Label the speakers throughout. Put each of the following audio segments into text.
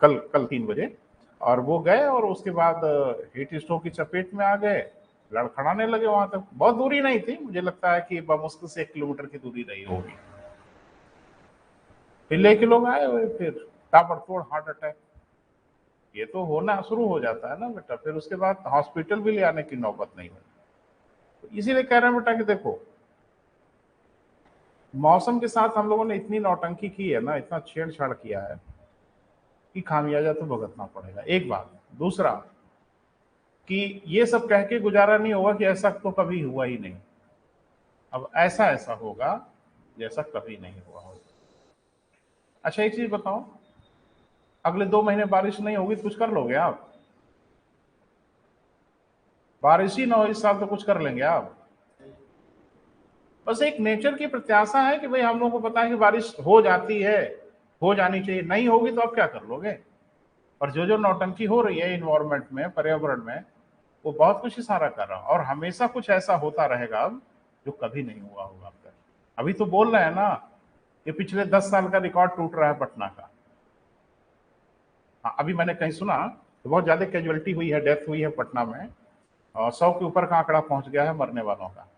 Speaker 1: कल कल 3 बजे, और वो गए और उसके बाद हीट स्ट्रोक की चपेट में आ गए, लड़खड़ाने लगे। वहां तक बहुत दूरी नहीं थी, मुझे लगता है कि मुश्किल से 1 किलोमीटर की दूरी रही होगी। फिर लेके लोग आए हुए, फिर ताबड़तोड़ हार्ट अटैक। ये तो होना शुरू हो जाता है ना बेटा, फिर उसके बाद हॉस्पिटल भी ले आने की नौबत नहीं हुई। तो इसीलिए कह रहे हैं बेटा कि देखो, मौसम के साथ हम लोगों ने इतनी नौटंकी की है ना, इतना छेड़छाड़ किया है कि खामियाजा तो भुगतना पड़ेगा। एक बात। दूसरा कि ये सब कह के गुजारा नहीं होगा कि ऐसा तो कभी हुआ ही नहीं। अब ऐसा ऐसा होगा जैसा कभी नहीं हुआ होगा। अच्छा एक चीज बताओ, अगले 2 महीने बारिश नहीं होगी तो कुछ कर लोगे आप? बारिश ही ना हो इस साल तो कुछ कर लेंगे आप? बस एक नेचर की प्रत्याशा है कि भाई हम लोगों को पता है कि बारिश हो जाती है, हो जानी चाहिए, नहीं होगी तो आप क्या कर लोगे? और जो जो नौटंकी हो रही है इन्वायरमेंट में, पर्यावरण में, वो बहुत कुछ इशारा कर रहा है, और हमेशा कुछ ऐसा होता रहेगा अब जो कभी नहीं हुआ होगा अब तक। अभी तो बोल रहे हैं ना कि पिछले 10 साल का रिकॉर्ड टूट रहा है पटना का। हाँ, अभी मैंने कहीं सुना तो बहुत ज्यादा कैजुअलिटी हुई है, डेथ हुई है पटना में, और 100 के ऊपर का आंकड़ा पहुंच गया है मरने वालों का।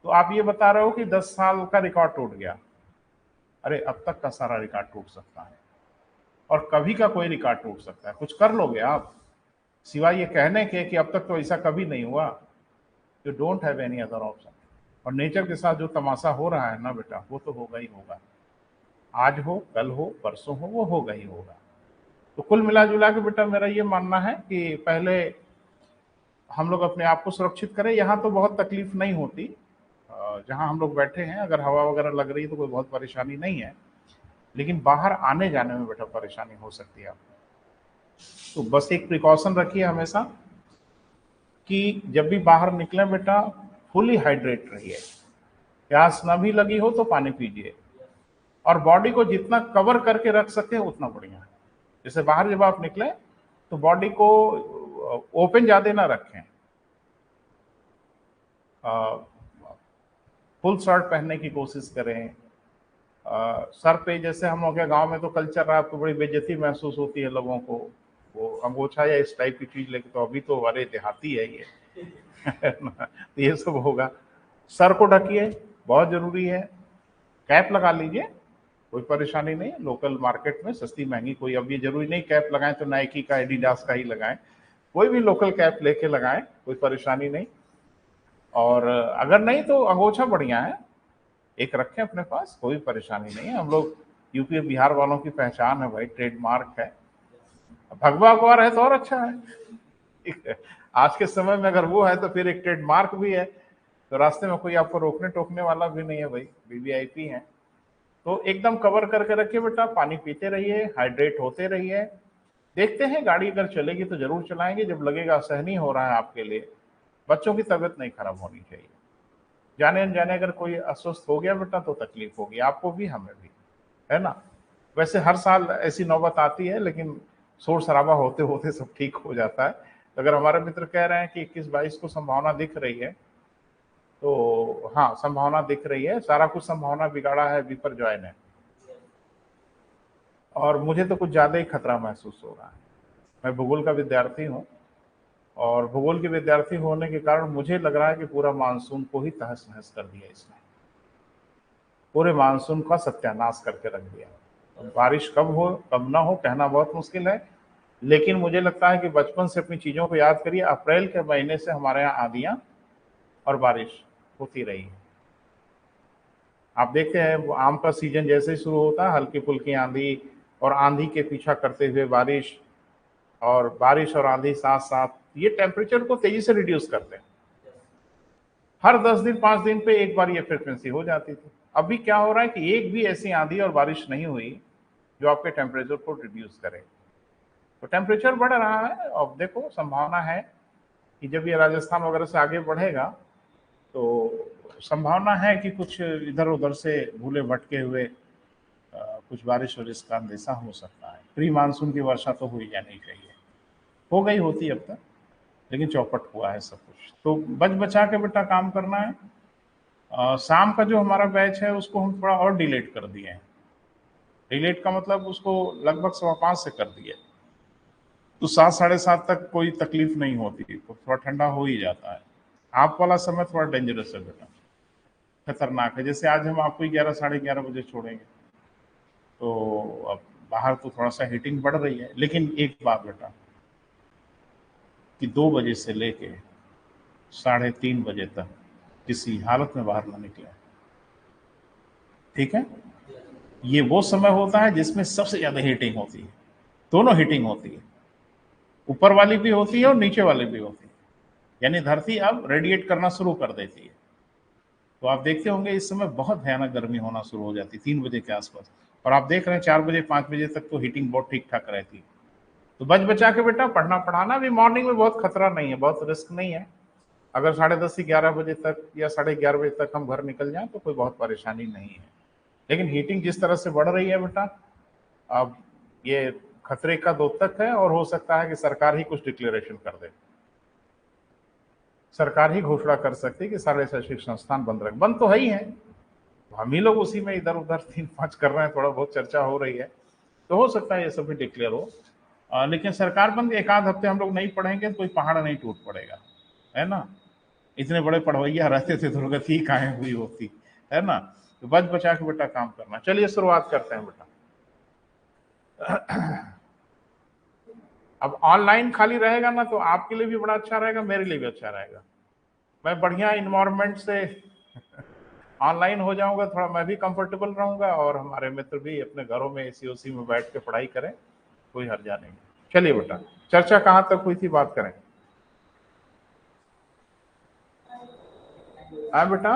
Speaker 1: तो आप ये बता रहे हो कि 10 साल का रिकॉर्ड टूट गया? अरे अब तक का सारा रिकॉर्ड टूट सकता है, और कभी का कोई रिकॉर्ड टूट सकता है। कुछ कर लोगे आप सिवाय ये कहने के कि अब तक तो ऐसा कभी नहीं हुआ? You don't have any other option. और नेचर के साथ जो तमाशा हो रहा है ना बेटा, वो तो होगा ही होगा। आज हो, कल हो, परसों हो, वो होगा ही होगा। तो कुल मिला जुला के बेटा मेरा ये मानना है कि पहले हम लोग अपने आप को सुरक्षित करें। यहाँ तो बहुत तकलीफ नहीं होती, जहाँ हम लोग बैठे हैं अगर हवा वगैरह लग रही है तो कोई बहुत परेशानी नहीं है, लेकिन बाहर आने जाने में बेटा परेशानी हो सकती है आपको। तो बस एक प्रिकॉशन रखिए हमेशा कि जब भी बाहर निकले बेटा फुली हाइड्रेट रहिए। प्यास ना भी लगी हो तो पानी पीजिए, और बॉडी को जितना कवर करके रख सके उतना बढ़िया है। जैसे बाहर जब आप निकले तो बॉडी को ओपन ज्यादा ना रखें, फुल शर्ट पहनने की कोशिश करें। सर पे, जैसे हम लोग के गांव में तो कल्चर रहा, आपको बड़ी बेइज्जती महसूस होती है लोगों को, वो अंगोछा या इस टाइप की चीज लेके, तो अभी तो अरे देहाती है ये तो ये सब होगा। सर को ढकिए, बहुत जरूरी है। कैप लगा लीजिए, कोई परेशानी नहीं है। लोकल मार्केट में सस्ती महंगी कोई, अब ये जरूरी नहीं कैप लगाएं तो नाइकी का, एडिडास का ही लगाएं। कोई भी लोकल कैप लेके लगाएं, कोई परेशानी नहीं। और अगर नहीं तो अंगोछा बढ़िया है, एक रखें अपने पास, कोई परेशानी नहीं है। हम लोग यूपी बिहार वालों की पहचान है भाई, ट्रेडमार्क है। भगवा अखबार है तो और अच्छा है, ठीक है। आज के समय में अगर वो है तो फिर एक ट्रेडमार्क भी है, तो रास्ते में कोई आपको रोकने टोकने वाला भी नहीं है भाई, वीवीआईपी है। तो एकदम कवर करके रखिए बेटा, पानी पीते रहिए, हाइड्रेट होते रहिए। देखते हैं, गाड़ी अगर चलेगी तो जरूर चलाएंगे जब लगेगा सहनीय हो रहा है आपके लिए। बच्चों की तबीयत नहीं खराब होनी चाहिए। जाने अनजाने अगर कोई अस्वस्थ हो गया बेटा तो तकलीफ होगी, आपको भी हमें भी, है ना। वैसे हर साल ऐसी नौबत आती है, लेकिन शोर शराबा होते होते सब ठीक हो जाता है। तो अगर हमारे मित्र कह रहे हैं कि 21-22 को संभावना दिख रही है, तो हाँ संभावना दिख रही है। सारा कुछ संभावना बिगाड़ा है विपर्जॉय ने, और मुझे तो कुछ ज्यादा ही खतरा महसूस हो रहा है। मैं भूगोल का विद्यार्थी हूँ, और भूगोल के विद्यार्थी होने के कारण मुझे लग रहा है कि पूरा मानसून को ही तहस नहस कर दिया इसने, पूरे मानसून का सत्यानाश करके रख दिया। तो बारिश कब हो कब ना हो कहना बहुत मुश्किल है, लेकिन मुझे लगता है कि बचपन से अपनी चीजों को याद करिए, अप्रैल के महीने से हमारे यहाँ आंधियां और बारिश होती रही है। आप देखते हैं आम का सीजन जैसे ही शुरू होता है, हल्की फुल्की आंधी, और आंधी के पीछा करते हुए बारिश, और बारिश और आंधी साथ साथ, ये टेम्परेचर को तेजी से रिड्यूस करते हैं। हर 10 दिन 5 दिन पे एक बार ये फ्रिक्वेंसी हो जाती थी। अभी क्या हो रहा है कि एक भी ऐसी आंधी और बारिश नहीं हुई जो आपके टेम्परेचर को रिड्यूस करे। तो टेम्परेचर बढ़ रहा है। अब देखो संभावना है कि जब ये राजस्थान वगैरह से आगे बढ़ेगा तो संभावना है कि कुछ इधर उधर से भूले भटके हुए कुछ बारिश और इसका अंदेशा हो सकता है। प्री मानसून की वर्षा तो हुई जानी चाहिए, हो गई होती अब तक, लेकिन चौपट हुआ है सब कुछ। तो बच बचा के बेटा काम करना है। शाम का जो हमारा बैच है उसको हम थोड़ा और डिलेट कर दिए हैं, रिलेट का मतलब उसको लगभग 5:15 से कर दिया, तो 7 साढ़े 7 तक कोई तकलीफ नहीं होती, तो थोड़ा ठंडा हो ही जाता है। आप वाला समय थोड़ा डेंजरस है बेटा, खतरनाक है। जैसे आज हम आपको 11 साढ़े 11 बजे छोड़ेंगे, तो अब बाहर तो थोड़ा सा हीटिंग बढ़ रही है, लेकिन एक बात बेटा कि 2 बजे से लेके 3:30 बजे तक किसी हालत में बाहर ना निकले, ठीक है? ये वो समय होता है जिसमें सबसे ज्यादा हीटिंग होती है, दोनों हीटिंग होती है, ऊपर वाली भी होती है और नीचे वाली भी होती है, यानी धरती अब रेडिएट करना शुरू कर देती है। तो आप देखते होंगे इस समय बहुत भयानक गर्मी होना शुरू हो जाती है 3 बजे के आसपास, और आप देख रहे हैं 4 बजे 5 बजे तक तो हीटिंग बहुत ठीक ठाक रहती है। तो बच बचा के बेटा पढ़ना पढ़ाना भी, मॉर्निंग में बहुत खतरा नहीं है, बहुत रिस्क नहीं है। अगर 10:30 से 11 बजे तक या 11:30 बजे तक हम घर निकल जाएं तो कोई बहुत परेशानी नहीं है। लेकिन हीटिंग जिस तरह से बढ़ रही है बेटा, अब ये खतरे का द्योतक है, और हो सकता है कि सरकार ही कुछ डिक्लेरेशन कर दे, सरकार ही घोषणा कर सकती है कि सारे शैक्षिक संस्थान बंद रख, बंद तो है ही है, हम ही लोग उसी में इधर उधर 3-5 कर रहे हैं, थोड़ा बहुत चर्चा हो रही है, तो हो सकता है ये सब भी डिक्लेयर हो। लेकिन सरकार बंद 1 आध हफ्ते हम लोग नहीं पढ़ेंगे तो कोई पहाड़ नहीं टूट पड़ेगा, है ना? इतने बड़े पढ़वैया रहते थे, दुर्गति काहे हुई होती, है ना? तो बच बचा के बेटा काम करना। चलिए शुरुआत करते हैं बेटा। अब ऑनलाइन खाली रहेगा ना तो आपके लिए भी बड़ा अच्छा रहेगा, मेरे लिए भी अच्छा रहेगा। मैं बढ़िया इन्वायरमेंट से ऑनलाइन हो जाऊंगा, थोड़ा मैं भी कंफर्टेबल रहूंगा, और हमारे मित्र भी अपने घरों में एसी ओसी में बैठ के पढ़ाई करें, कोई हर्जा नहीं। चलिए बेटा, चर्चा कहाँ तक हुई थी, बात करें। हाँ बेटा,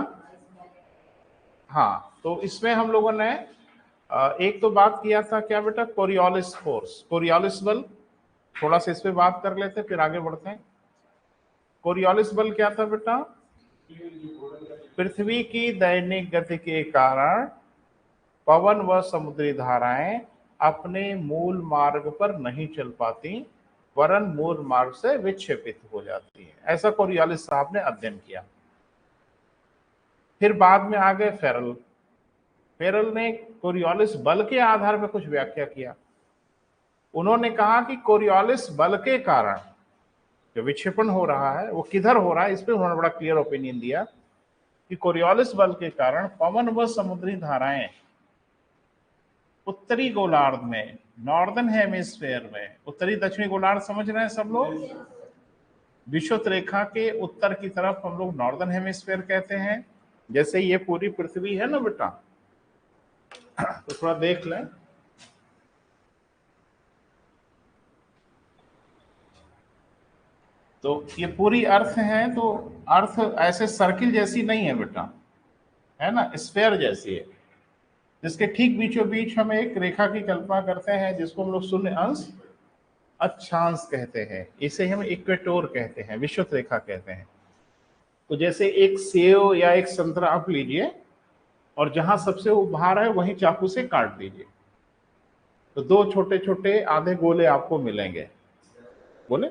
Speaker 1: हाँ, तो इसमें हम लोगों ने एक तो बात किया था क्या बेटा, कोरियोलिस फोर्स, कोरियोलिस बल, थोड़ा सा इस पे बात कर लेते फिर आगे बढ़ते हैं। कोरियोलिस बल क्या था बेटा? पृथ्वी की दैनिक गति के कारण पवन व समुद्री धाराएं अपने मूल मार्ग पर नहीं चल पाती, वरन मूल मार्ग से विक्षेपित हो जाती है, ऐसा कोरियोलिस साहब ने अध्ययन किया। फिर बाद में आ गए फेरल, फेरल ने कोरियोलिस बल के आधार पर कुछ व्याख्या किया। उन्होंने कहा कि कोरियोलिस बल के कारण जो विक्षेपण हो रहा है वो किधर हो रहा है, इस पर उन्होंने बड़ा क्लियर ओपिनियन दिया कि कोरियोलिस बल के कारण पवन व समुद्री धाराएं उत्तरी गोलार्ध में, नॉर्दर्न हेमिस्फेयर में, उत्तरी दक्षिणी गोलार्ध समझ रहे हैं सब लोग, विषुवत रेखा के उत्तर की तरफ हम लोग नॉर्दर्न हेमिस्फेयर कहते हैं। जैसे ये पूरी पृथ्वी है ना बेटा, तो थोड़ा देख लें, तो ये पूरी अर्थ है, तो अर्थ ऐसे सर्किल जैसी नहीं है बेटा, है ना, स्फेयर जैसी है, जिसके ठीक बीचों बीच हम एक रेखा की कल्पना करते हैं जिसको हम लोग शून्य अंश अक्षांश कहते हैं, इसे हम इक्वेटोर कहते हैं, विषुवत रेखा कहते हैं। तो जैसे एक सेव या एक संतरा आप लीजिए, और जहां सबसे उभार है वहीं चाकू से काट दीजिए, तो 2 छोटे छोटे आधे गोले आपको मिलेंगे, बोले।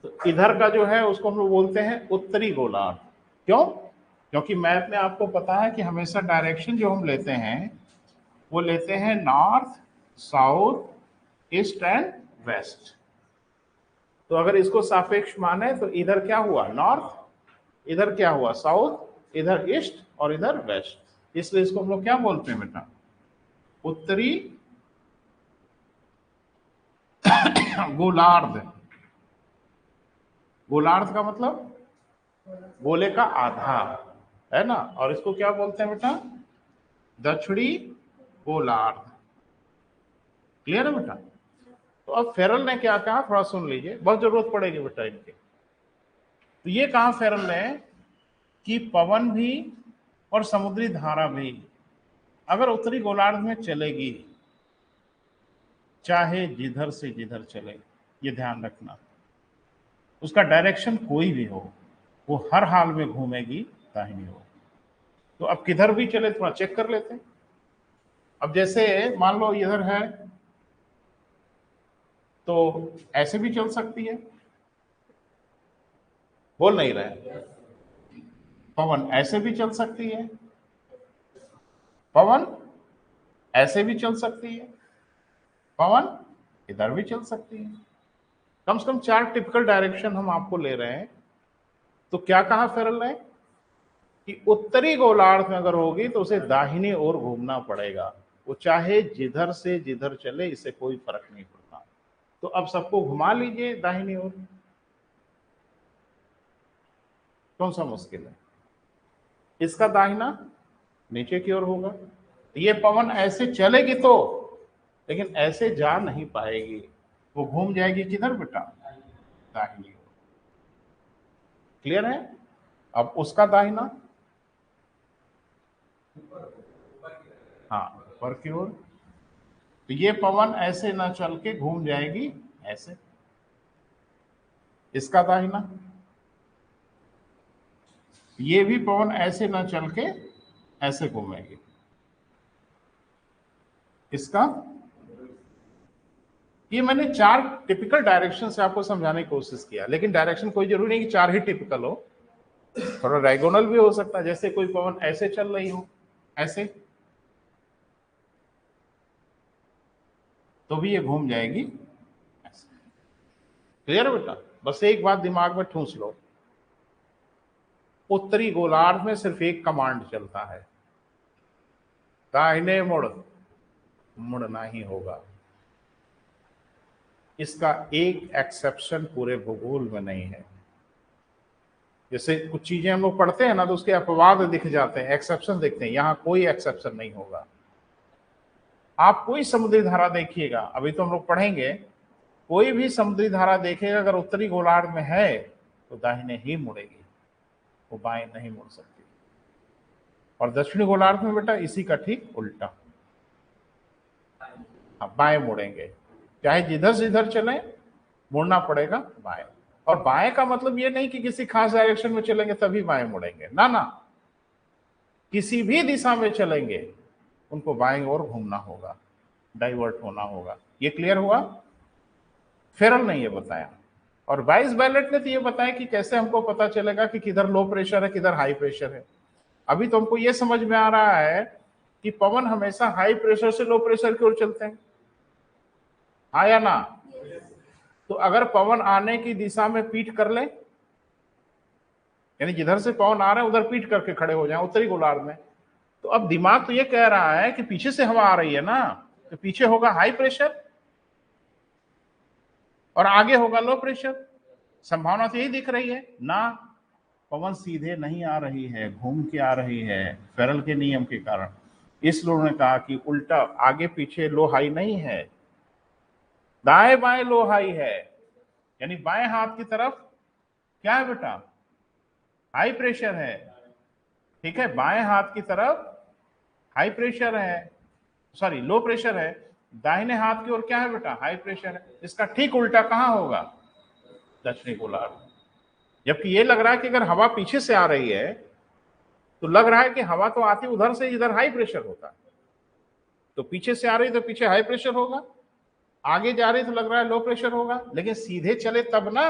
Speaker 1: तो इधर का जो है उसको हम लोग बोलते हैं उत्तरी गोलार्ध। क्यों? क्योंकि मैप में आपको पता है कि हमेशा डायरेक्शन जो हम लेते हैं वो लेते हैं north, south, east and west. तो अगर इसको सापेक्ष माने तो इधर क्या हुआ नॉर्थ, इधर क्या हुआ साउथ, इधर ईस्ट और इधर वेस्ट, इसलिए इसको हम लोग क्या बोलते हैं बेटा, उत्तरी गोलार्ध। गोलार्ध का मतलब गोले का आधा, है ना, और इसको क्या बोलते हैं बेटा, दक्षिणी गोलार्ध। क्लियर है बेटा? तो अब फेरल ने क्या कहा, थोड़ा सुन लीजिए, बहुत जरूरत पड़ेगी बेटा इनकी। तो ये कहा फेरल ने कि पवन भी और समुद्री धारा भी अगर उत्तरी गोलार्ध में चलेगी, चाहे जिधर से जिधर चले, ये ध्यान रखना, उसका डायरेक्शन कोई भी हो, वो हर हाल में घूमेगी दाहिनी ओर। तो अब किधर भी चले थोड़ा चेक कर लेते हैं। अब जैसे मान लो इधर है तो ऐसे भी चल सकती है, बोल नहीं रहे, पवन ऐसे भी चल सकती है, पवन ऐसे भी चल सकती है पवन, इधर भी चल सकती है। कम से कम 4 टिपिकल डायरेक्शन हम आपको ले रहे हैं। तो क्या कहा फेरल ने कि उत्तरी गोलार्ध में अगर होगी तो उसे दाहिनी ओर घूमना पड़ेगा, वो चाहे जिधर से जिधर चले, इससे कोई फर्क नहीं पड़ता। तो अब सबको घुमा लीजिए दाहिनी ओर, कौन सा मुश्किल है। इसका दाहिना नीचे की ओर होगा, ये पवन ऐसे चलेगी तो, लेकिन ऐसे जा नहीं पाएगी, वो घूम जाएगी किधर बेटा, दाहिनी ओर। क्लियर है। अब उसका दाहिना, हाँ ऊपर की ओर, तो ये पवन ऐसे ना चल के घूम जाएगी ऐसे। इसका दाहिना, ये भी पवन ऐसे ना चल के ऐसे घूमेगी। इसका, ये मैंने 4 टिपिकल डायरेक्शन से आपको समझाने की कोशिश किया, लेकिन डायरेक्शन कोई जरूरी नहीं कि 4 ही टिपिकल हो, थोड़ा डायगोनल भी हो सकता है। जैसे कोई पवन ऐसे चल रही हो ऐसे, तो भी ये घूम जाएगी ऐसे। क्लियर है बेटा। बस एक बात दिमाग में ठूंस लो, उत्तरी गोलार्ध में सिर्फ एक कमांड चलता है, दाहिने मुड़, मुड़ना ही होगा। इसका एक एक्सेप्शन पूरे भूगोल में नहीं है। जैसे कुछ चीजें हम लोग पढ़ते हैं ना, तो उसके अपवाद दिख जाते हैं, एक्सेप्शन दिखते हैं, यहां कोई एक्सेप्शन नहीं होगा। आप कोई समुद्री धारा देखिएगा, अभी तो हम लोग पढ़ेंगे, कोई भी समुद्री धारा देखेगा अगर उत्तरी गोलार्ध में है तो दाहिने ही मुड़ेगी, वो बाएं नहीं मुड़ सकती। और दक्षिणी गोलार्ध में बेटा इसी का ठीक उल्टा, बाएं मुड़ेंगे, चाहे जिधर से इधर चले मुड़ना पड़ेगा बाएं। और बाएं का मतलब ये नहीं कि किसी खास डायरेक्शन में चलेंगे तभी बाएं मुड़ेंगे, ना ना, किसी भी दिशा में चलेंगे उनको बाएं ओर घूमना होगा, डाइवर्ट होना होगा। ये क्लियर हुआ। फेरल ने ये बताया, और वाइस बैलेट ने तो ये बताया कि कैसे हमको पता चलेगा कि किधर लो प्रेशर है किधर हाई प्रेशर है। अभी तो हमको ये समझ में आ रहा है कि पवन हमेशा हाई प्रेशर से लो प्रेशर की ओर चलते हैं, हाँ या ना। तो अगर पवन आने की दिशा में पीठ कर ले, यानी जिधर से पवन आ रहा है उधर पीठ करके खड़े हो जाए उत्तरी गोलार्ध में, तो अब दिमाग तो ये कह रहा है कि पीछे से हवा आ रही है ना, तो पीछे होगा हाई प्रेशर और आगे होगा लो प्रेशर। संभावना तो यही दिख रही है ना। पवन सीधे नहीं आ रही है, घूम के आ रही है फेरल के नियम के कारण। इसलिए उन्होंने कहा कि उल्टा, आगे पीछे लो हाई नहीं है, दाएं बाएं लो हाई है, यानी बाएं हाथ की तरफ क्या है बेटा, हाई प्रेशर है। ठीक है, बाएं हाथ की तरफ हाई प्रेशर है, सॉरी लो प्रेशर है, दाहिने हाथ की ओर क्या है बेटा, हाई प्रेशर है। इसका ठीक उल्टा कहां होगा, दक्षिणी गोलार्ध। जबकि ये लग रहा है कि अगर हवा पीछे से आ रही है तो लग रहा है कि हवा तो आती उधर से, इधर हाई प्रेशर होता है, तो पीछे से आ रही तो पीछे हाई प्रेशर होगा, आगे जा रही तो लग रहा है लो प्रेशर होगा, लेकिन सीधे चले तब ना,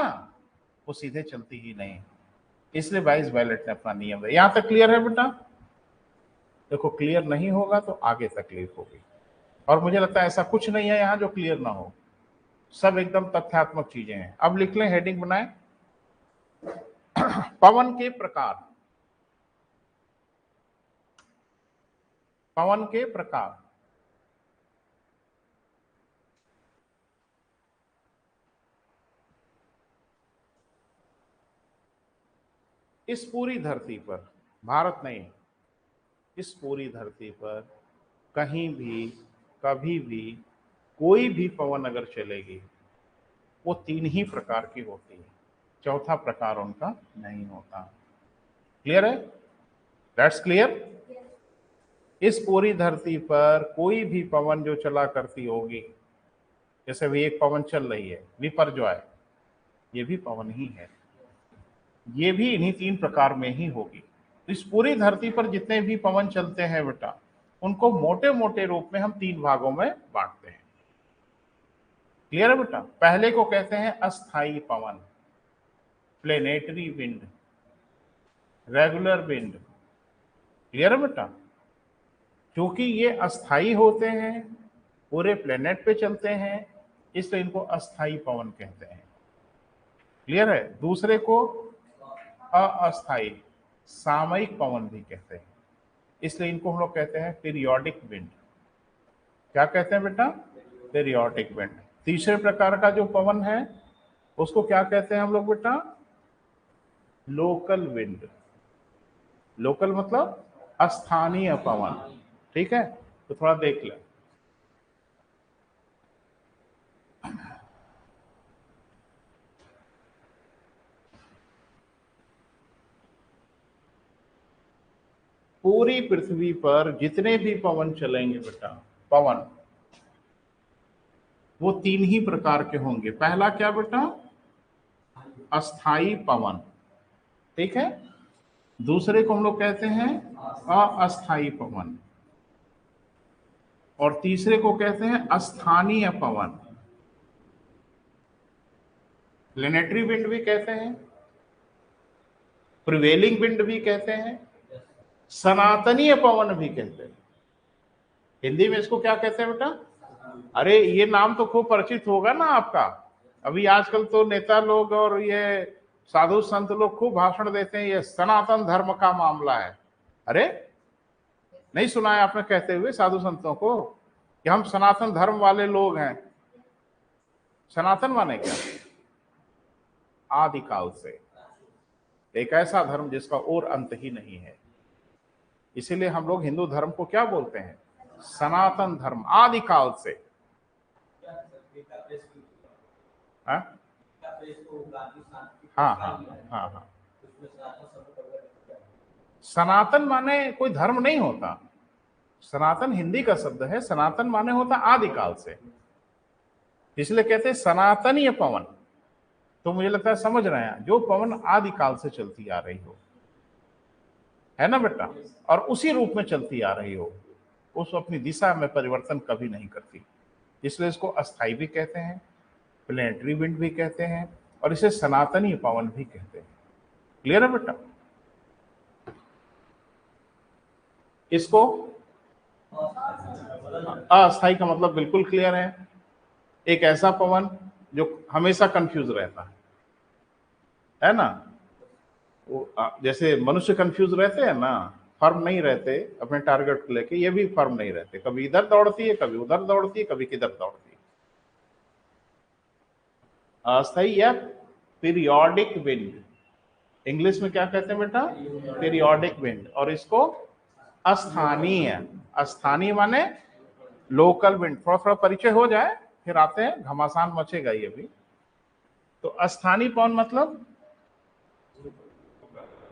Speaker 1: वो सीधे चलती ही नहीं। इसलिए वाइस बैलेट ने अपना नियम दिया। यहां तक क्लियर है बेटा। देखो क्लियर नहीं होगा तो आगे तकलीफ होगी, और मुझे लगता है ऐसा कुछ नहीं है यहां जो क्लियर ना हो, सब एकदम तथ्यात्मक चीजें हैं। अब लिख लें, हेडिंग बनाए, पवन के प्रकार। पवन के प्रकार, इस पूरी धरती पर, भारत नहीं, इस पूरी धरती पर कहीं भी कभी भी कोई भी पवन अगर चलेगी वो 3 ही प्रकार की होती है, चौथा प्रकार उनका नहीं होता। क्लियर है, दैट्स क्लियर। इस पूरी धरती पर कोई भी पवन जो चला करती होगी, जैसे भी एक पवन चल रही है विपर्जय, ये भी पवन ही है, ये भी इन्हीं 3 प्रकार में ही होगी। इस पूरी धरती पर जितने भी पवन चलते हैं बेटा, उनको मोटे मोटे रूप में हम 3 भागों में बांटते हैं। क्लियर है बेटा। पहले को कहते हैं अस्थाई पवन, planetary wind, regular wind. Clear है बेटा। क्योंकि ये अस्थाई होते हैं, पूरे प्लेनेट पे चलते हैं, इसलिए इनको अस्थाई पवन कहते हैं। क्लियर है? दूसरे को अस्थाई सामयिक पवन भी कहते हैं, इसलिए इनको हम लोग कहते हैं पीरियोडिक विंड। क्या कहते हैं बेटा? Periodic wind. तीसरे प्रकार का जो पवन है उसको क्या कहते हैं हम लोग बेटा? Local wind. लोकल मतलब स्थानीय पवन। ठीक है, तो थोड़ा देख लें। पूरी पृथ्वी पर जितने भी पवन चलेंगे बेटा, पवन, वो तीन ही प्रकार के होंगे। पहला क्या बेटा? अस्थाई पवन। ठीक है, दूसरे को हम लोग कहते हैं अस्थाई पवन, और तीसरे को कहते हैं स्थानीय पवन। प्लेनेटरी विंड भी कहते हैं, प्रिवेलिंग विंड भी कहते हैं, सनातनीय पवन भी कहते हैं। हिंदी में इसको क्या कहते हैं बेटा? अरे ये नाम तो खूब परिचित होगा ना आपका। अभी आजकल तो नेता लोग और ये साधु संत लोग खूब भाषण देते हैं, ये सनातन धर्म का मामला है। अरे नहीं सुना है आपने कहते हुए साधु संतों को कि हम सनातन धर्म वाले लोग हैं? सनातन माने क्या? आदिकाल से एक ऐसा धर्म जिसका और अंत ही नहीं है। इसीलिए हम लोग हिंदू धर्म को क्या बोलते हैं? सनातन धर्म, आदिकाल से। हाँ हाँ हाँ हाँ हाँ। सनातन माने कोई धर्म नहीं होता। सनातन हिंदी का शब्द है, सनातन माने होता आदिकाल से, इसलिए कहते हैं सनातनीय पवन। तो मुझे लगता है समझ रहे हैं, जो पवन आदिकाल से चलती आ रही हो, है ना बेटा, और उसी रूप में चलती आ रही हो, उस अपनी दिशा में परिवर्तन कभी नहीं करती, इसलिए इसको अस्थाई भी कहते हैं, प्लेनेटरी विंड भी कहते हैं, और इसे सनातनी पवन भी कहते हैं। क्लियर है बेटा? इसको अस्थाई का मतलब बिल्कुल क्लियर है, एक ऐसा पवन जो हमेशा कंफ्यूज रहता है ना। वो जैसे मनुष्य कंफ्यूज रहते हैं ना, फर्म नहीं रहते अपने टारगेट को लेके, ये भी फर्म नहीं रहते, कभी इधर दौड़ती है, कभी उधर दौड़ती है, कभी किधर दौड़ती है। अस्थाई या पीरियोडिक विंड, इंग्लिश में क्या कहते हैं बेटा? Periodic wind. और इसको अस्थानीय, स्थानीय माने लोकल विंड। थोड़ा थोड़ा परिचय हो जाए फिर आते हैं, घमासान मचेगा ये भी। तो स्थानीय पवन मतलब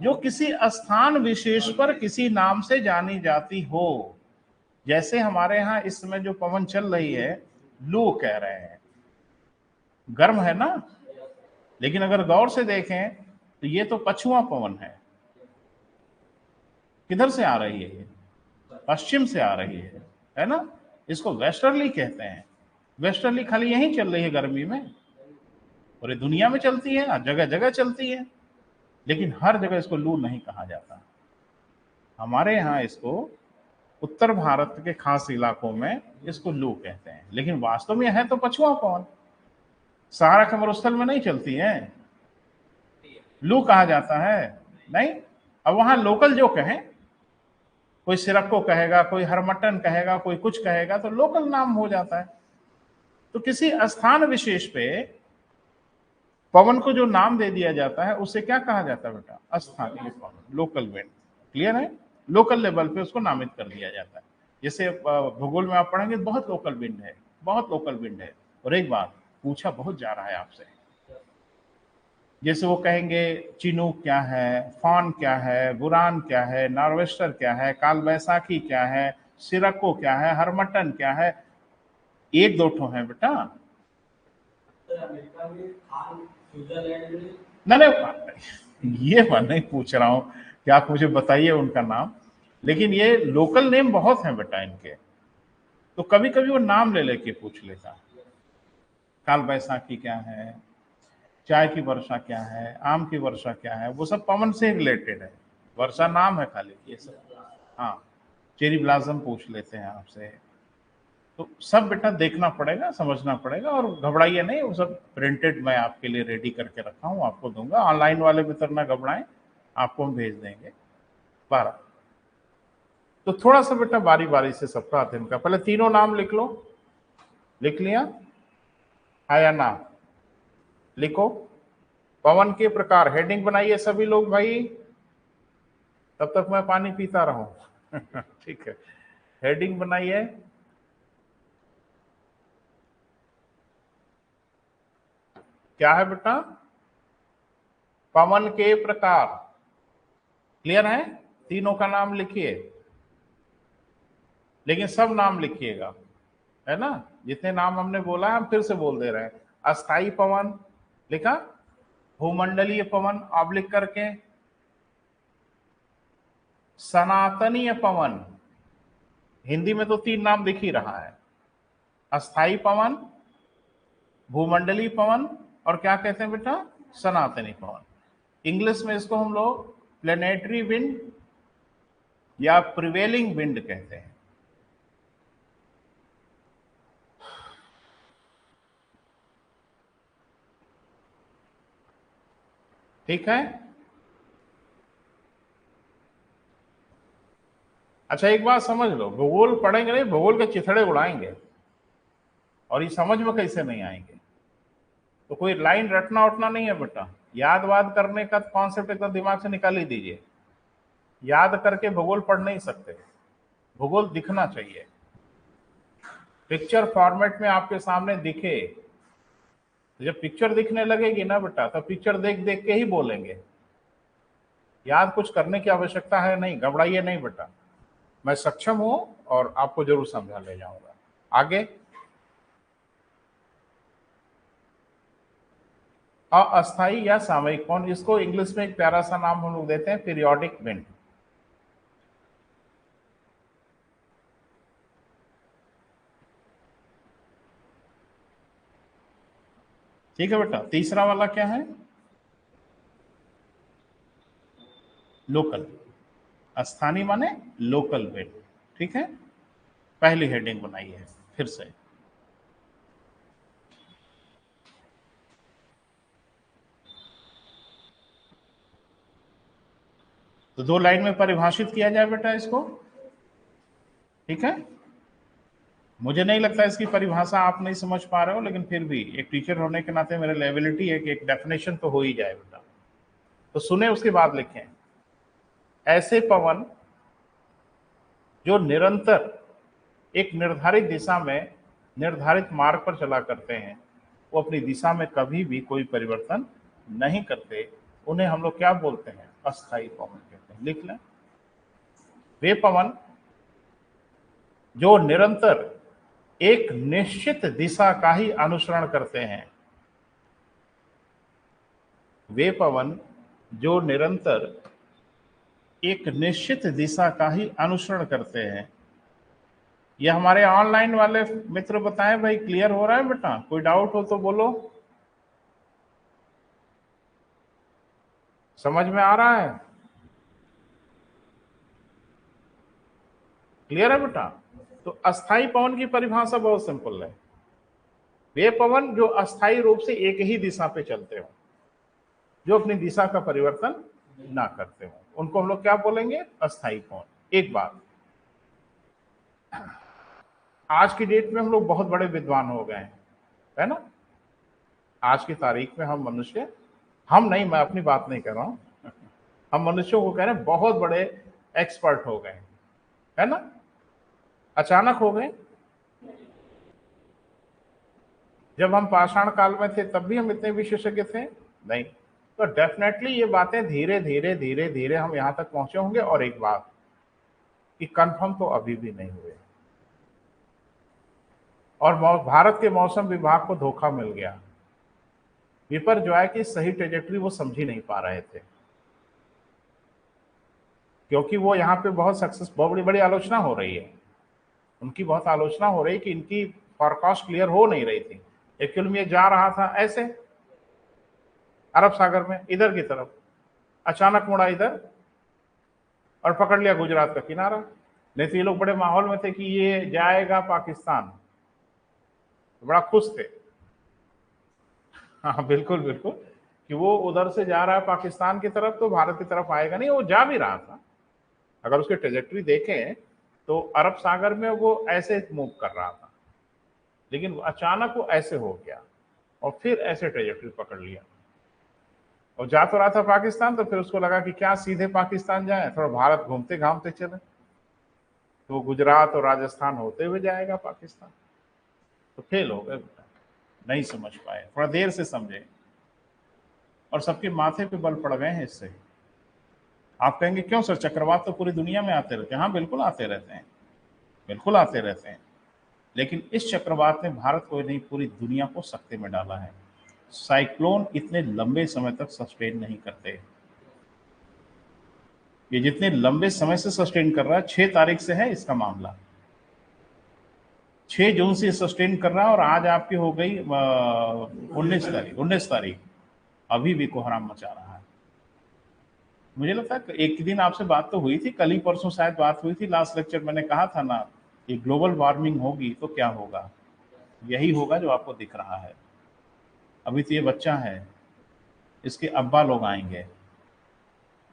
Speaker 1: जो किसी स्थान विशेष पर किसी नाम से जानी जाती हो। जैसे हमारे यहाँ इस समय जो पवन चल रही है, लू कह रहे हैं, गर्म है ना, लेकिन अगर गौर से देखें तो ये तो पछुआ पवन किधर से आ रही है? ये पश्चिम से आ रही है ना। इसको वेस्टर्ली कहते हैं। वेस्टर्ली खाली यहीं चल रही है गर्मी में, पूरी दुनिया में चलती है, जगह जगह चलती है, लेकिन हर जगह इसको लू नहीं कहा जाता। हमारे यहाँ इसको उत्तर भारत के खास इलाकों में इसको लू कहते हैं, लेकिन वास्तव में है तो पछुआ पवन, सहारा के मरुस्थल में नहीं चलती है, लू कहा जाता है नहीं। अब वहां लोकल जो कहें, कोई सिरक्को कहेगा, कोई हरमटन कहेगा, कोई कुछ कहेगा, तो लोकल नाम हो जाता है। तो किसी स्थान विशेष पे पवन को जो नाम दे दिया जाता है उसे क्या कहा जाता है बेटा? स्थानीय पवन, लोकल विंड। क्लियर है? लोकल लेवल पे उसको नामित कर दिया जाता है। जैसे भूगोल में आप पढ़ेंगे बहुत लोकल विंड है, बहुत लोकल विंड है। और एक बात पूछा बहुत जा रहा है आपसे, जैसे वो कहेंगे चिनूक क्या है, फान क्या है, बुरान क्या है, नॉर्वेस्टर क्या है, काल बैसाखी क्या है, सिरको क्या है, हरमटन क्या है, एक दो ठो है बेटा। नहीं, ये मैं नहीं पूछ रहा हूं कि आप मुझे बताइए उनका नाम, लेकिन ये लोकल नेम बहुत है बेटा इनके, तो कभी कभी वो नाम ले लेके पूछ लेता। काल बैसाखी क्या है, चाय की वर्षा क्या है, आम की वर्षा क्या है, वो सब पवन से रिलेटेड है। वर्षा नाम है खाली ये सब। हाँ, चेरी ब्लॉसम पूछ लेते हैं आपसे। तो सब बेटा देखना पड़ेगा, समझना पड़ेगा, और घबराइए नहीं, वो सब प्रिंटेड मैं आपके लिए रेडी करके रखा हूँ, आपको दूंगा। ऑनलाइन वाले मित्र ना घबराएं, आपको हम भेज देंगे 12। तो थोड़ा सा बेटा बारी बारी से सबका अध्ययन का, पहले तीनों नाम लिख लो। लिख लिया? हाँ या ना? लिखो। पवन के प्रकार, हेडिंग बनाइए सभी लोग भाई, तब तक मैं पानी पीता रहूं। ठीक है, हेडिंग बनाइए। क्या है बेटा? पवन के प्रकार। क्लियर है? तीनों का नाम लिखिए, लेकिन सब नाम लिखिएगा, है ना? जितने नाम हमने बोला है हम फिर से बोल दे रहे हैं। अस्थाई पवन लिखा, भूमंडलीय पवन आप लिख करके, सनातनीय पवन, हिंदी में तो 3 नाम दिख ही रहा है, अस्थाई पवन, भूमंडलीय पवन, और क्या कहते हैं बेटा? सनातनी पवन। इंग्लिश में इसको हम लोग प्लेनेटरी विंड या प्रिवेलिंग विंड कहते हैं। ठीक है? अच्छा एक बात समझ लो, भूगोल पढ़ेंगे नहीं, भूगोल के चिथड़े उड़ाएंगे, और ये समझ में कैसे नहीं आएंगे। तो कोई लाइन रटना उठना नहीं है बेटा, याद वाद करने का कॉन्सेप्ट एकदम दिमाग से निकाल ही दीजिए। याद करके भूगोल पढ़ नहीं सकते, भूगोल दिखना चाहिए, पिक्चर फॉर्मेट में आपके सामने दिखे। जब पिक्चर दिखने लगेगी ना बेटा, तो पिक्चर देख देख के ही बोलेंगे। याद कुछ करने की आवश्यकता है नहीं, घबराइए नहीं बेटा, मैं सक्षम हूं और आपको जरूर समझा ले जाऊंगा। आगे, अस्थाई या सामयिक पवन, इसको इंग्लिश में एक प्यारा सा नाम हम लोग देते हैं, पीरियोडिक विंड। ठीक है बेटा, तीसरा वाला क्या है? लोकल, स्थानीय माने लोकल विंड। ठीक है, पहली हेडिंग बनाई है फिर से। तो 2 लाइन में परिभाषित किया जाए बेटा इसको। ठीक है, मुझे नहीं लगता इसकी परिभाषा आप नहीं समझ पा रहे हो, लेकिन फिर भी एक टीचर होने के नाते मेरे लेबिलिटी है कि एक डेफिनेशन तो हो ही जाए बेटा। तो सुने उसके बाद लिखें। ऐसे पवन जो निरंतर एक निर्धारित दिशा में निर्धारित मार्ग पर चला करते हैं, वो अपनी दिशा में कभी भी कोई परिवर्तन नहीं करते, उन्हें हम लोग क्या बोलते हैं? अस्थायी पवन कहते हैं। लिख लें, वे पवन जो निरंतर एक निश्चित दिशा का ही अनुसरण करते हैं, वे पवन जो निरंतर एक निश्चित दिशा का ही अनुसरण करते हैं। ये हमारे ऑनलाइन वाले मित्र बताएं भाई, क्लियर हो रहा है बेटा? कोई डाउट हो तो बोलो, समझ में आ रहा है? क्लियर है बेटा? तो अस्थाई पवन की परिभाषा बहुत सिंपल है, वे पवन जो अस्थाई रूप से एक ही दिशा पे चलते हो, जो अपनी दिशा का परिवर्तन ना करते हो, उनको हम लोग क्या बोलेंगे? अस्थाई पवन। एक बात, आज की डेट में हम लोग बहुत बड़े विद्वान हो गए हैं, है ना? आज की तारीख में हम मनुष्य, हम नहीं, मैं अपनी बात नहीं कर रहा हूं, हम मनुष्यों को कह रहे हैं बहुत बड़े एक्सपर्ट हो गए, है ना? अचानक हो गए। जब हम पाषाण काल में थे तब भी हम इतने विशेषज्ञ थे नहीं। तो डेफिनेटली ये बातें धीरे धीरे धीरे धीरे हम यहां तक पहुंचे होंगे। और एक बात कि कंफर्म तो अभी भी नहीं हुए, और भारत के मौसम विभाग को धोखा मिल गया। विपर जो है कि सही ट्रेजेक्टरी वो समझ ही नहीं पा रहे थे, क्योंकि वो यहाँ पे बहुत सक्सेस, बहुत बड़ी बड़ी आलोचना हो रही है, उनकी बहुत आलोचना हो रही है कि इनकी फॉरकास्ट क्लियर हो नहीं रही थी। एक्चुअली में ये जा रहा था ऐसे अरब सागर में इधर की तरफ, अचानक मुड़ा इधर और पकड़ लिया गुजरात का किनारा। नहीं तो ये लोग बड़े माहौल में थे कि ये जाएगा पाकिस्तान, तो बड़ा खुश थे। हाँ बिल्कुल बिल्कुल, कि वो उधर से जा रहा है पाकिस्तान की तरफ तो भारत की तरफ आएगा नहीं, वो जा भी रहा था। अगर उसकी ट्रेजेक्टरी देखें तो अरब सागर में वो ऐसे मूव कर रहा था, लेकिन अचानक वो ऐसे हो गया और फिर ऐसे ट्रेजेक्टरी पकड़ लिया और जा तो रहा था पाकिस्तान, तो फिर उसको लगा कि क्या सीधे पाकिस्तान जाए, थोड़ा भारत घूमते घामते चले, तो वो गुजरात और राजस्थान होते हुए जाएगा पाकिस्तान। तो फेल हो गए बेटा, नहीं समझ पाए, थोड़ा देर से समझे और सबके माथे पे बल पड़ गए हैं इससे। आप कहेंगे क्यों सर, चक्रवात तो पूरी दुनिया में आते रहते हैं। हाँ बिल्कुल आते रहते हैं, बिल्कुल आते रहते हैं, लेकिन इस चक्रवात ने भारत को नहीं पूरी दुनिया को सकते में डाला है। साइक्लोन इतने लंबे समय तक सस्टेन नहीं करते, ये जितने लंबे समय से सस्टेन कर रहा है, 6 तारीख से है इसका मामला, 6 जून से सस्टेन कर रहा है और आज आपकी हो गई 19 तारीख, अभी भी कोहराम मचा रहा है। मुझे लगता है एक दिन आपसे बात तो हुई थी, कल ही परसों शायद बात हुई थी, लास्ट लेक्चर मैंने कहा था ना कि ग्लोबल वार्मिंग होगी तो क्या होगा, यही होगा जो आपको दिख रहा है। अभी तो ये बच्चा है, इसके अब्बा लोग आएंगे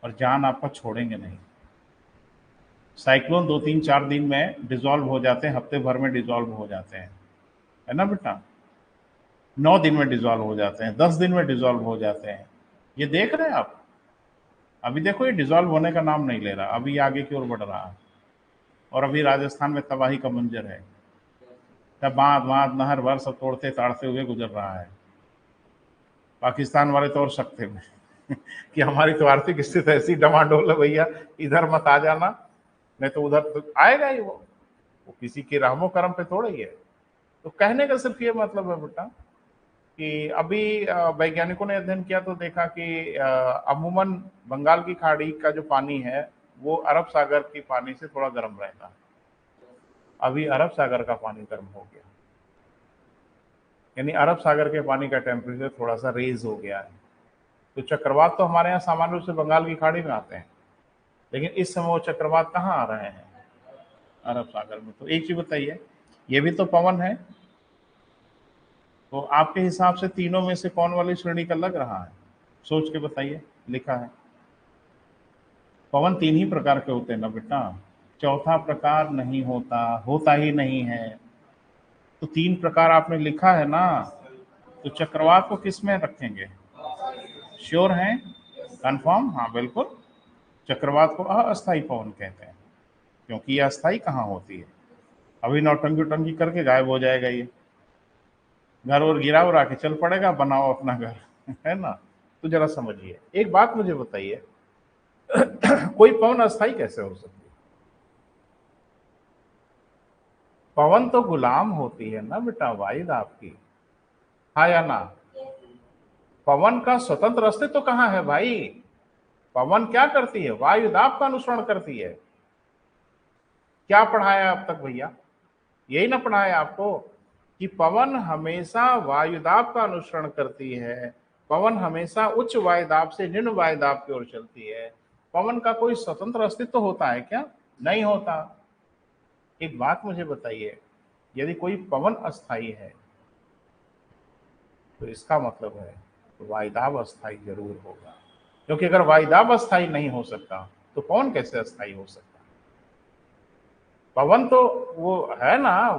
Speaker 1: और जान आपका छोड़ेंगे नहीं। साइक्लोन 2-3-4 दिन में डिसॉल्व हो जाते हैं, हफ्ते भर में डिसॉल्व हो जाते हैं, है ना बेटा, 9 दिन में डिसॉल्व हो जाते हैं, 10 दिन में डिसॉल्व हो जाते हैं। ये देख रहे हैं आप, अभी देखो ये डिसॉल्व होने का नाम नहीं ले रहा, अभी आगे की ओर बढ़ रहा है और अभी राजस्थान में तबाही का मंजर है, तब बांध बांध नहर भर सब तोड़ते ताड़ते हुए गुजर रहा है। पाकिस्तान वाले तो और सख्त में कि हमारी तो आर्थिक स्थिति ऐसी डमाडोल है भैया, इधर मत आ जाना, नहीं तो उधर तो आएगा ही वो किसी के रहमो करम पे थोड़ा ही है। तो कहने का सिर्फ ये मतलब है बेटा कि अभी वैज्ञानिकों ने अध्ययन किया तो देखा कि अमूमन बंगाल की खाड़ी का जो पानी है वो अरब सागर के पानी से थोड़ा गर्म रहता है, अभी अरब सागर का पानी गर्म हो गया, यानी अरब सागर के पानी का टेम्परेचर थोड़ा सा रेज हो गया है। तो चक्रवात तो हमारे यहाँ सामान्य रूप से बंगाल की खाड़ी में आते हैं, लेकिन इस समय वो चक्रवात कहाँ आ रहे हैं, अरब सागर में। तो एक चीज बताइए, ये भी तो पवन है, तो आपके हिसाब से तीनों में से कौन वाली श्रेणी का लग रहा है, सोच के बताइए। लिखा है पवन 3 ही प्रकार के होते हैं ना बेटा, चौथा प्रकार नहीं होता, होता ही नहीं है। तो 3 प्रकार आपने लिखा है ना, तो चक्रवात को किस में रखेंगे, श्योर हैं, कंफर्म, हाँ बिल्कुल। चक्रवात को अस्थाई पवन कहते हैं, क्योंकि ये अस्थाई कहाँ होती है, अभी नौटंकी उटंकी करके गायब हो जाएगा ये, घर और गिरा उरा के चल पड़ेगा, बनाओ अपना घर है ना। तो जरा समझिए, एक बात मुझे बताइए कोई पवन अस्थाई कैसे हो सकती है, पवन तो गुलाम होती है ना बेटा वाहिद आपकी, हाँ या ना। पवन का स्वतंत्र अस्तित्व तो कहाँ है भाई, पवन क्या करती है, वायु दाब का अनुसरण करती है। क्या पढ़ाया अब तक भैया, यही ना पढ़ाया आपको कि पवन हमेशा वायुदाब का अनुसरण करती है, पवन हमेशा उच्च वायुदाब से निम्न वायुदाब की ओर चलती है। पवन का कोई स्वतंत्र अस्तित्व होता है क्या, नहीं होता। एक बात मुझे बताइए, यदि कोई पवन अस्थाई है तो इसका मतलब है वायुदाब अस्थाई जरूर होगा, क्योंकि अगर वायुदाब अस्थाई नहीं हो सकता तो पवन कैसे अस्थाई हो सकता। पवन तो वो है ना,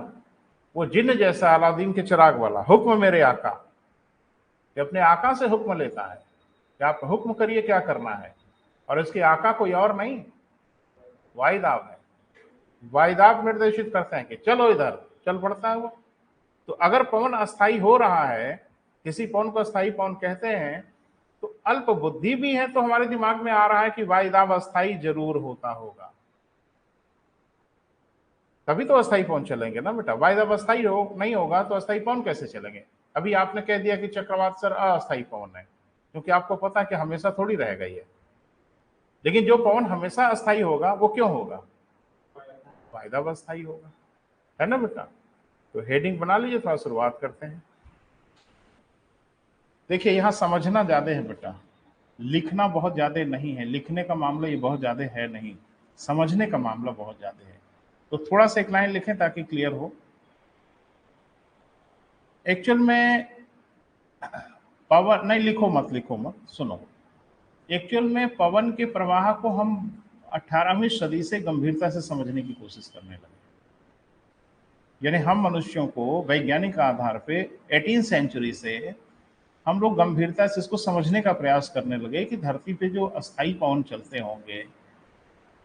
Speaker 1: वो जिन्न जैसा, अलादीन के चिराग वाला, हुक्म मेरे आका, कि अपने आका से हुक्म लेता है कि आप हुक्म करिए क्या करना है, और इसके आका कोई और नहीं, वायुदाब है। वायुदाब निर्देशित करते हैं कि चलो इधर, चल पड़ता है वो। तो अगर पवन अस्थाई हो रहा है, किसी पवन को अस्थाई पवन कहते हैं, तो अल्प बुद्धि भी है तो हमारे दिमाग में आ रहा है कि वायुदाब अस्थाई जरूर होता होगा, तभी तो अस्थाई पवन चलेंगे ना बेटा। वायुदाब अस्थाई नहीं होगा तो अस्थाई पवन कैसे चलेंगे। अभी आपने कह दिया कि चक्रवात सर अस्थाई पवन है, क्योंकि आपको पता है कि हमेशा थोड़ी रहेगा ये, लेकिन जो पवन हमेशा अस्थाई होगा वो क्यों होगा, वायुदाब अस्थाई होगा, है ना बेटा। तो हेडिंग बना लीजिए, थोड़ा शुरुआत करते हैं। देखिए यहाँ समझना ज्यादा है बेटा, लिखना बहुत ज्यादा नहीं है, लिखने का मामला ये बहुत ज्यादा है नहीं, समझने का मामला बहुत ज्यादा है। तो थोड़ा सा एक लाइन लिखें ताकि क्लियर हो। एक्चुअल में पवन नहीं, लिखो मत, सुनो। एक्चुअल में पवन के प्रवाह को हम 18वीं सदी से गंभीरता से समझने की कोशिश करने लगे। यानी हम मनुष्यों को वैज्ञानिक आधार पे 18 सेंचुरी से हम लोग गंभीरता से इसको समझने का प्रयास करने लगे कि धरती पे जो अस्थाई पवन चलते होंगे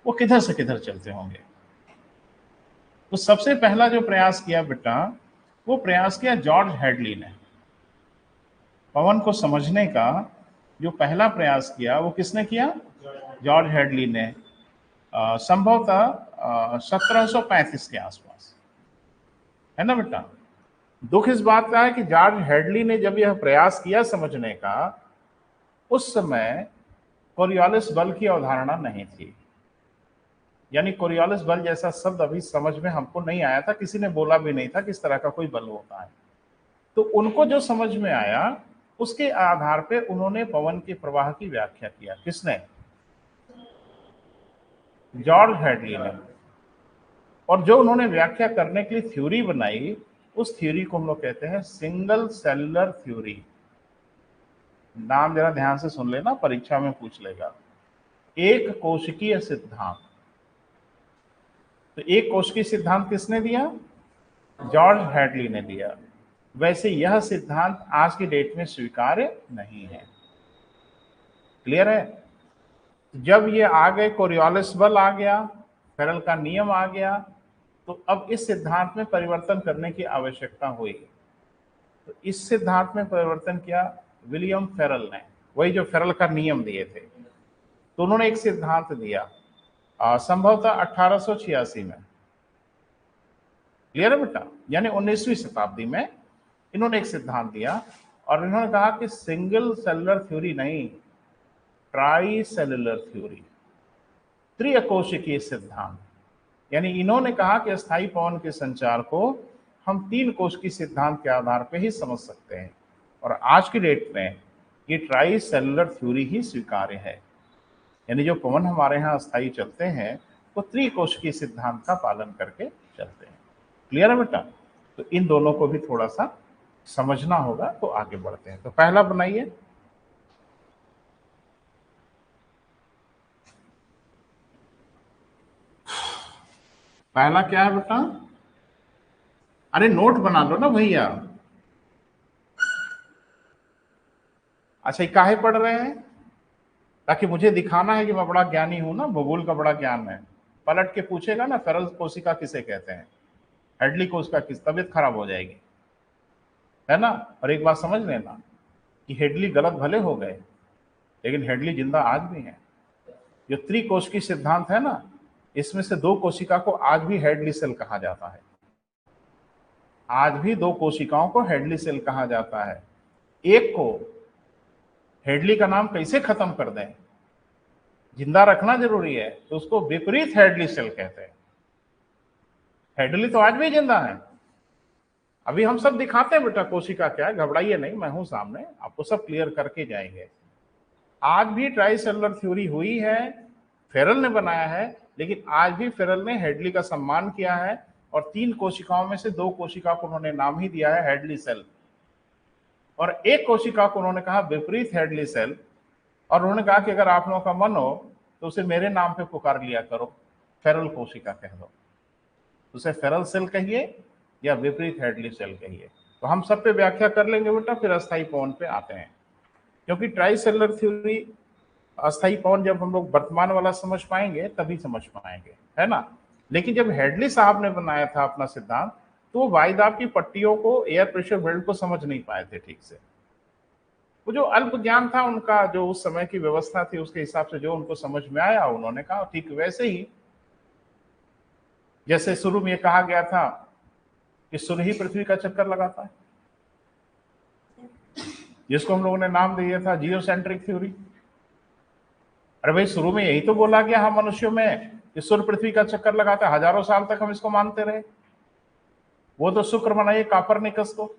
Speaker 1: वो किधर से किधर चलते होंगे। तो सबसे पहला जो प्रयास किया बेटा, वो प्रयास किया जॉर्ज हैडली ने। पवन को समझने का जो पहला प्रयास किया वो किसने किया? जॉर्ज हैडली ने, संभवतः 1735 के आसपास, है ना बेटा। दुख इस बात का है कि जॉर्ज हैडली ने जब यह प्रयास किया समझने का, उस समय कोरियोलिस बल की अवधारणा नहीं थी। यानी कोरियोलिस बल जैसा शब्द अभी समझ में हमको नहीं आया था, किसी ने बोला भी नहीं था किस तरह का कोई बल होता है। तो उनको जो समझ में आया उसके आधार पे उन्होंने पवन के प्रवाह की व्याख्या किया। किसने? जॉर्ज हैडली ने। और जो उन्होंने व्याख्या करने के लिए थ्योरी बनाई, उस थ्योरी को हम लोग कहते हैं सिंगल सेलुलर थ्योरी। नाम जरा ध्यान से सुन लेना, परीक्षा में पूछ लेगा। एक कोशिकीय सिद्धांत। तो एक कोशिकीय सिद्धांत किसने दिया? जॉर्ज हैडली ने दिया। वैसे यह सिद्धांत आज की डेट में स्वीकार्य नहीं है। क्लियर है? जब ये आ गए, कोरियोलिस बल आ गया, फेरल का नियम आ गया, तो अब इस सिद्धांत में परिवर्तन करने की आवश्यकता हुई। तो इस सिद्धांत में परिवर्तन किया विलियम फेरल ने, वही जो फेरल का नियम दिए थे। तो उन्होंने एक सिद्धांत दिया संभवतः 1886 में। क्लियर है बेटा? यानी 19वीं शताब्दी में इन्होंने एक सिद्धांत दिया और इन्होंने कहा कि सिंगल सेलुलर थ्योरी नहीं, ट्राई सेलुलर थ्योरी, त्रिकोशिकीय सिद्धांत। यानी इन्होंने कहा कि अस्थायी पवन के संचार को हम 3 कोश की सिद्धांत के आधार पर ही समझ सकते हैं। और आज की डेट में ये ट्राई सेलुलर थ्योरी ही स्वीकार्य है। यानी जो पवन हमारे यहाँ अस्थायी चलते हैं वो त्रिकोशिकीय सिद्धांत का पालन करके चलते हैं। क्लियर है बेटा? तो इन दोनों को भी थोड़ा सा समझना होगा, तो आगे बढ़ते हैं। तो पहला बनाइए। पहला क्या है बेटा? अरे नोट बना लो ना भैया। अच्छा, ये काहे पढ़ रहे हैं? ताकि मुझे दिखाना है कि मैं बड़ा ज्ञानी हूं ना, भूगोल का बड़ा ज्ञान है। पलट के पूछेगा ना फेरल कोशिका किसे कहते हैं, हैडली कोशिका किस, तबीयत खराब हो जाएगी, है ना। और एक बात समझ लेना कि हेडली गलत भले हो गए, लेकिन हेडली जिंदा आज भी है। जो त्रिकोशिकीय सिद्धांत है ना, इसमें से 2 कोशिका को आज भी हेडली सेल कहा जाता है। आज भी 2 कोशिकाओं को हेडली सेल कहा जाता है। एक को हेडली का नाम कैसे खत्म कर दें, जिंदा रखना जरूरी है, तो उसको विपरीत हेडली सेल कहते हैं। हेडली तो आज भी जिंदा है। अभी हम सब दिखाते हैं बेटा कोशिका क्या है, घबराइए नहीं, मैं हूं सामने, आपको सब क्लियर करके जाएंगे। आज भी ट्राई सेलुलर थ्योरी हुई है, फेरल ने बनाया है, लेकिन आज भी फेरल ने हेडली का सम्मान किया है और 3 कोशिकाओं में से 2 कोशिका को उन्होंने नाम ही दिया है हेडली सेल, और एक कोशिका को उन्होंने कहा विपरीत हेडली सेल। और उन्होंने कहा कि अगर आप लोगों का मन हो तो उसे मेरे नाम पे पुकार लिया करो, फेरल कोशिका कह दो, उसे फेरल सेल कहिए या विपरीत हेडली सेल कहिए। तो हम सब पे व्याख्या कर लेंगे बेटा, फिर अस्थायी पवन पे आते हैं। क्योंकि ट्राई सेलुलर थ्योरी, अस्थायी पवन जब हम लोग वर्तमान वाला समझ पाएंगे तभी समझ पाएंगे, है ना। लेकिन जब हेडली साहब ने बनाया था अपना सिद्धांत, तो वो वायुदाब की पट्टियों को, एयर प्रेशर बेल्ट को समझ नहीं पाए थे ठीक से। वो जो अल्प ज्ञान था उनका, जो उस समय की व्यवस्था थी, उसके हिसाब से जो उनको समझ में आया उन्होंने कहा ठीक वैसे ही। जैसे शुरू में ये कहा गया था कि सूर्य ही पृथ्वी का चक्कर लगाता है, जिसको हम लोगों ने नाम दिया था जियोसेंट्रिक थ्योरी। अरे भाई, शुरू में यही तो बोला गया हम मनुष्यों में कि सूर्य पृथ्वी का चक्कर लगाता है, हजारों साल तक हम इसको मानते रहे। वो तो शुक्र बनाइए कॉपरनिकस को,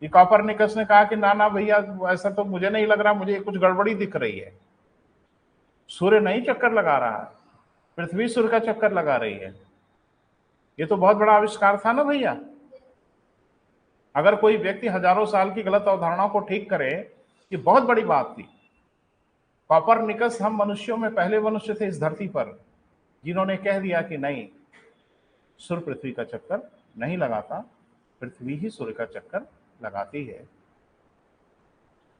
Speaker 1: ये कॉपरनिकस ने कहा कि ना ना भैया, ऐसा तो मुझे नहीं लग रहा, मुझे कुछ गड़बड़ी दिख रही है। सूर्य नहीं चक्कर लगा रहा है, पृथ्वी सूर्य का चक्कर लगा रही है। ये तो बहुत बड़ा आविष्कार था ना भैया। अगर कोई व्यक्ति हजारों साल की गलत अवधारणाओं को ठीक करे, ये बहुत बड़ी बात थी। कॉपरनिकस हम मनुष्यों में पहले मनुष्य थे इस धरती पर जिन्होंने कह दिया कि नहीं, सूर्य पृथ्वी का चक्कर नहीं लगाता, पृथ्वी ही सूर्य का चक्कर लगाती है।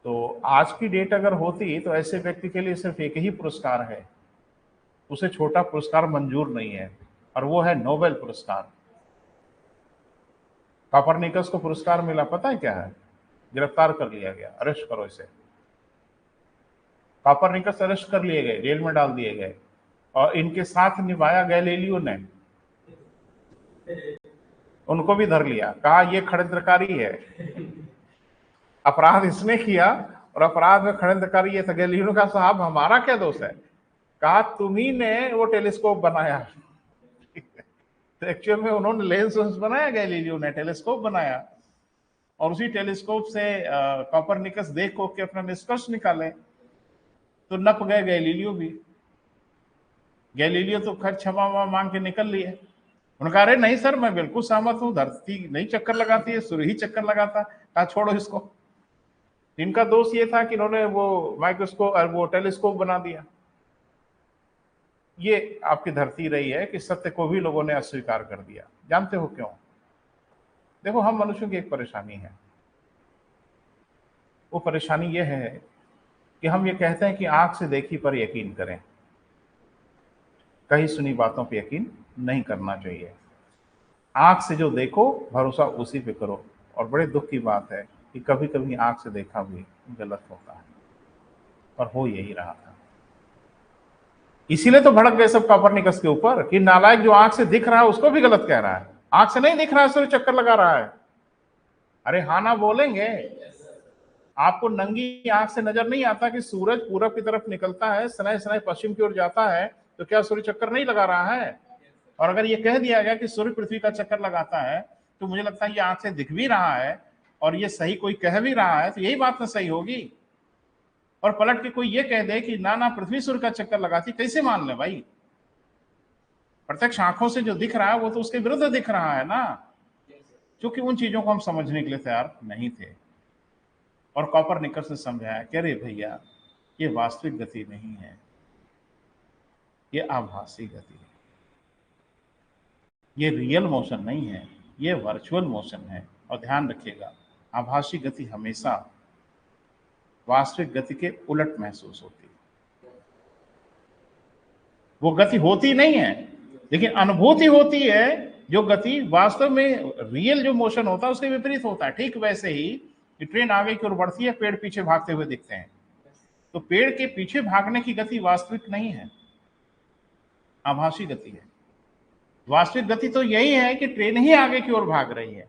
Speaker 1: तो आज की डेट अगर होती तो ऐसे व्यक्ति के लिए सिर्फ एक ही पुरस्कार है, उसे छोटा पुरस्कार मंजूर नहीं है, और वो है नोबेल पुरस्कार। कॉपरनिकस को पुरस्कार मिला, पता है क्या है? गिरफ्तार कर लिया गया, अरेस्ट करो इसे। कॉपरनिकस अरेस्ट कर लिए गए, जेल में डाल दिए गए, और इनके साथ निभाया गैलीलियो ने, उनको भी धर लिया, कहा ये षड्यंत्रकारी है, अपराध इसने किया और अपराध में षड्यंत्रकारी ये था। गैलीलियो का साहब हमारा क्या दोष है? कहा तुम्ही ने वो टेलीस्कोप बनाया। तो एक्चुअल में उन्होंने लेंस बनाया, गैलीलियो ने टेलीस्कोप बनाया, और उसी टेलीस्कोप से कॉपरनिकस देख को के अपना निष्कर्ष निकाले। तो नप गए गैलीलियो भी। गैलीलियो तो खैर क्षमा मांग के निकल लिए। उन्होंने कहा अरे नहीं सर, मैं बिल्कुल सहमत हूं, धरती नहीं चक्कर लगाती है, सूर्य ही चक्कर लगाता। कहा छोड़ो इसको। इनका दोष ये था कि इन्होंने वो माइक्रोस्कोप, वो टेलीस्कोप बना दिया। ये आपकी धरती रही है कि सत्य को भी लोगों ने अस्वीकार कर दिया। जानते हो क्यों? देखो, हम मनुष्यों की एक परेशानी है, वो परेशानी ये है कि हम ये कहते हैं कि आंख से देखी पर यकीन करें, कहीं सुनी बातों पर यकीन नहीं करना चाहिए। आंख से जो देखो भरोसा उसी पे करो। और बड़े दुख की बात है कि कभी कभी आंख से देखा भी गलत होता है, और हो यही रहा था। इसीलिए तो भड़क गए सब कॉपरनिकस के ऊपर कि नालायक जो आंख से दिख रहा है उसको भी गलत कह रहा है। आंख से नहीं दिख रहा है, सूर्य चक्कर लगा रहा है। अरे हाँ ना बोलेंगे? आपको नंगी आंख से नजर नहीं आता कि सूरज पूरब की तरफ निकलता है, सनय सनय पश्चिम की ओर जाता है, तो क्या सूर्य चक्कर नहीं लगा रहा है? और अगर ये कह दिया गया कि सूर्य पृथ्वी का चक्कर लगाता है, तो मुझे लगता है ये आंख से दिख भी रहा है और ये सही कोई कह भी रहा है, तो यही बात ना सही होगी। और पलट के कोई ये कह दे कि ना ना पृथ्वी सूर्य का चक्कर लगाती, कैसे मान ले भाई? प्रत्यक्ष आंखों से जो दिख रहा है वो तो उसके विरुद्ध दिख रहा है ना, क्योंकि उन चीजों को हम समझने के लिए तैयार नहीं थे। और कॉपरनिकस ने समझाया कि अरे भैया, ये वास्तविक गति नहीं है, ये आभासी गति है, ये रियल मोशन नहीं है, ये वर्चुअल मोशन है। और ध्यान रखिएगा, आभासी गति हमेशा वास्तविक गति के उलट महसूस होती है। वो गति होती नहीं है, लेकिन अनुभूति होती है। जो गति वास्तव में रियल जो मोशन होता है उसके विपरीत होता है। ठीक वैसे ही कि ट्रेन आगे की ओर बढ़ती है, पेड़ पीछे भागते हुए दिखते हैं, तो पेड़ के पीछे भागने की गति वास्तविक नहीं है, आभासी गति है। वास्तविक गति तो यही है कि ट्रेन ही आगे की ओर भाग रही है।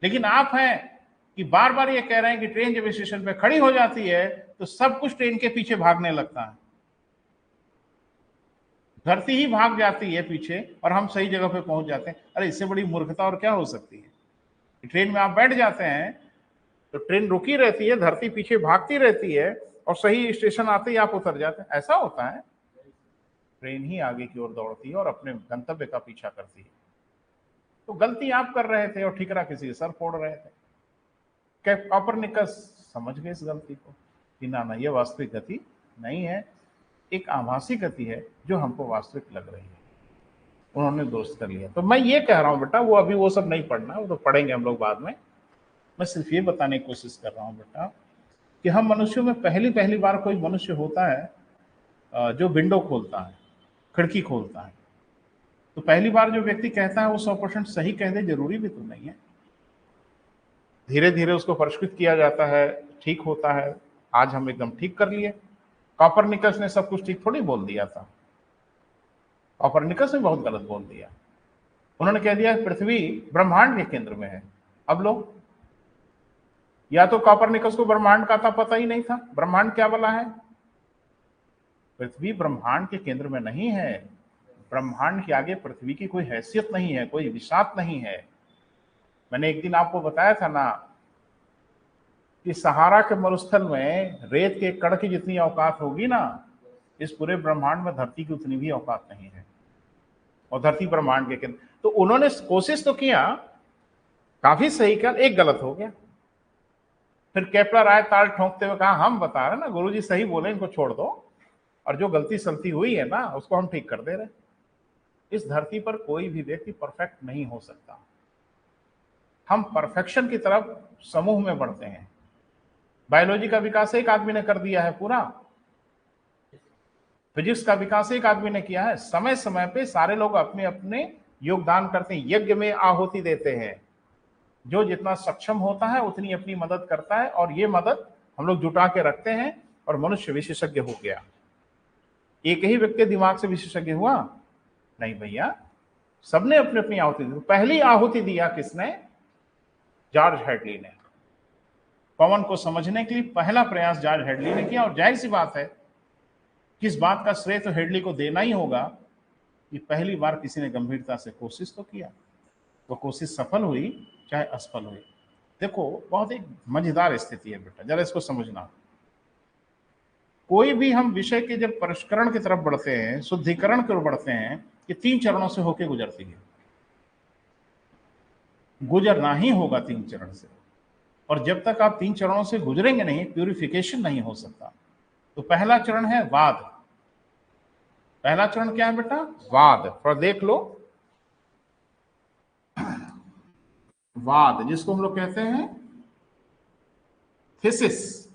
Speaker 1: लेकिन आप हैं कि बार बार ये कह रहे हैं कि ट्रेन जब स्टेशन पे खड़ी हो जाती है तो सब कुछ ट्रेन के पीछे भागने लगता है, धरती ही भाग जाती है पीछे और हम सही जगह पे पहुंच जाते हैं। अरे इससे बड़ी मूर्खता और क्या हो सकती है? ट्रेन में आप बैठ जाते हैं तो ट्रेन रुकी रहती है, धरती पीछे भागती रहती है, और सही स्टेशन आते ही आप उतर जाते हैं। ऐसा होता है? ट्रेन ही आगे की ओर दौड़ती है और अपने गंतव्य का पीछा करती है। तो गलती आप कर रहे थे और ठिकरा किसी के सर फोड़ रहे थे। कॉपरनिकस समझ गए इस गलती को कि ना ये वास्तविक गति नहीं है, एक आभासी गति है जो हमको वास्तविक लग रही है। उन्होंने दोस्त कर लिया। तो मैं ये कह रहा हूं बेटा, वो अभी वो सब नहीं पढ़ना, वो तो पढ़ेंगे हम लोग बाद में। मैं सिर्फ ये बताने की कोशिश कर रहा हूं बेटा कि हम मनुष्यों में पहली बार कोई मनुष्य होता है जो विंडो खोलता है, खिड़की खोलता है। तो पहली बार जो व्यक्ति कहता है वो 100% सही कह दे, जरूरी भी तो नहीं है। धीरे धीरे उसको परिष्कृत किया जाता है, ठीक होता है। आज हम एकदम ठीक कर लिए। कॉपरनिकस ने सब कुछ ठीक थोड़ी बोल दिया था, कॉपरनिकस ने बहुत गलत बोल दिया। उन्होंने कह दिया पृथ्वी ब्रह्मांड के केंद्र में है। अब लोग, या तो कॉपरनिकस को ब्रह्मांड का था पता ही नहीं था, ब्रह्मांड क्या वाला है? पृथ्वी ब्रह्मांड के केंद्र में नहीं है। ब्रह्मांड के आगे पृथ्वी की कोई हैसियत नहीं है, कोई विशात नहीं है। मैंने एक दिन आपको बताया था ना कि सहारा के मरुस्थल में रेत के कण की जितनी औकात होगी ना, इस पूरे ब्रह्मांड में धरती की उतनी भी औकात नहीं है। और धरती ब्रह्मांड के केंद्र, तो उन्होंने कोशिश तो किया, काफी सही किया, एक गलत हो गया। फिर केपलर आए ताल ठोंकते हुए, कहा हम बता रहे ना गुरुजी सही बोले, इनको छोड़ दो, और जो गलती सलती हुई है ना उसको हम ठीक कर दे रहे। इस धरती पर कोई भी व्यक्ति परफेक्ट नहीं हो सकता। हम परफेक्शन की तरफ समूह में बढ़ते हैं। बायोलॉजी का विकास एक आदमी ने कर दिया है पूरा, फिजिक्स का विकास एक आदमी ने किया है। समय समय पे सारे लोग अपने अपने योगदान करते हैं, यज्ञ में आहुति देते हैं। जो जितना सक्षम होता है उतनी अपनी मदद करता है, और ये मदद हम लोग जुटा के रखते हैं, और मनुष्य विशेषज्ञ हो गया। एक ही व्यक्ति दिमाग से विशेषज्ञ हुआ नहीं भैया, सबने अपनी अपनी आहुति दी। पहली आहुति दिया किसने? जॉर्ज हेडली ने। पवन को समझने के लिए पहला प्रयास जॉर्ज हेडली ने किया, और जाहिर सी बात है किस बात का श्रेय तो हेडली को देना ही होगा कि पहली बार किसी ने गंभीरता से कोशिश तो किया। वो कोशिश सफल हुई चाहे असफल हुई। देखो बहुत एक मजेदार स्थिति है बेटा, जरा इसको समझना। कोई भी हम विषय के जब परिष्करण की तरफ बढ़ते हैं, शुद्धिकरण की ओर बढ़ते हैं, ये 3 चरणों से होकर गुजरती है। गुजरना ही होगा 3 चरण से, और जब तक आप 3 चरणों से गुजरेंगे नहीं, प्यूरिफिकेशन नहीं हो सकता। तो पहला चरण है वाद। पहला चरण क्या है बेटा? वाद। थोड़ा देख लो, वाद जिसको हम लोग कहते हैं थीसिस।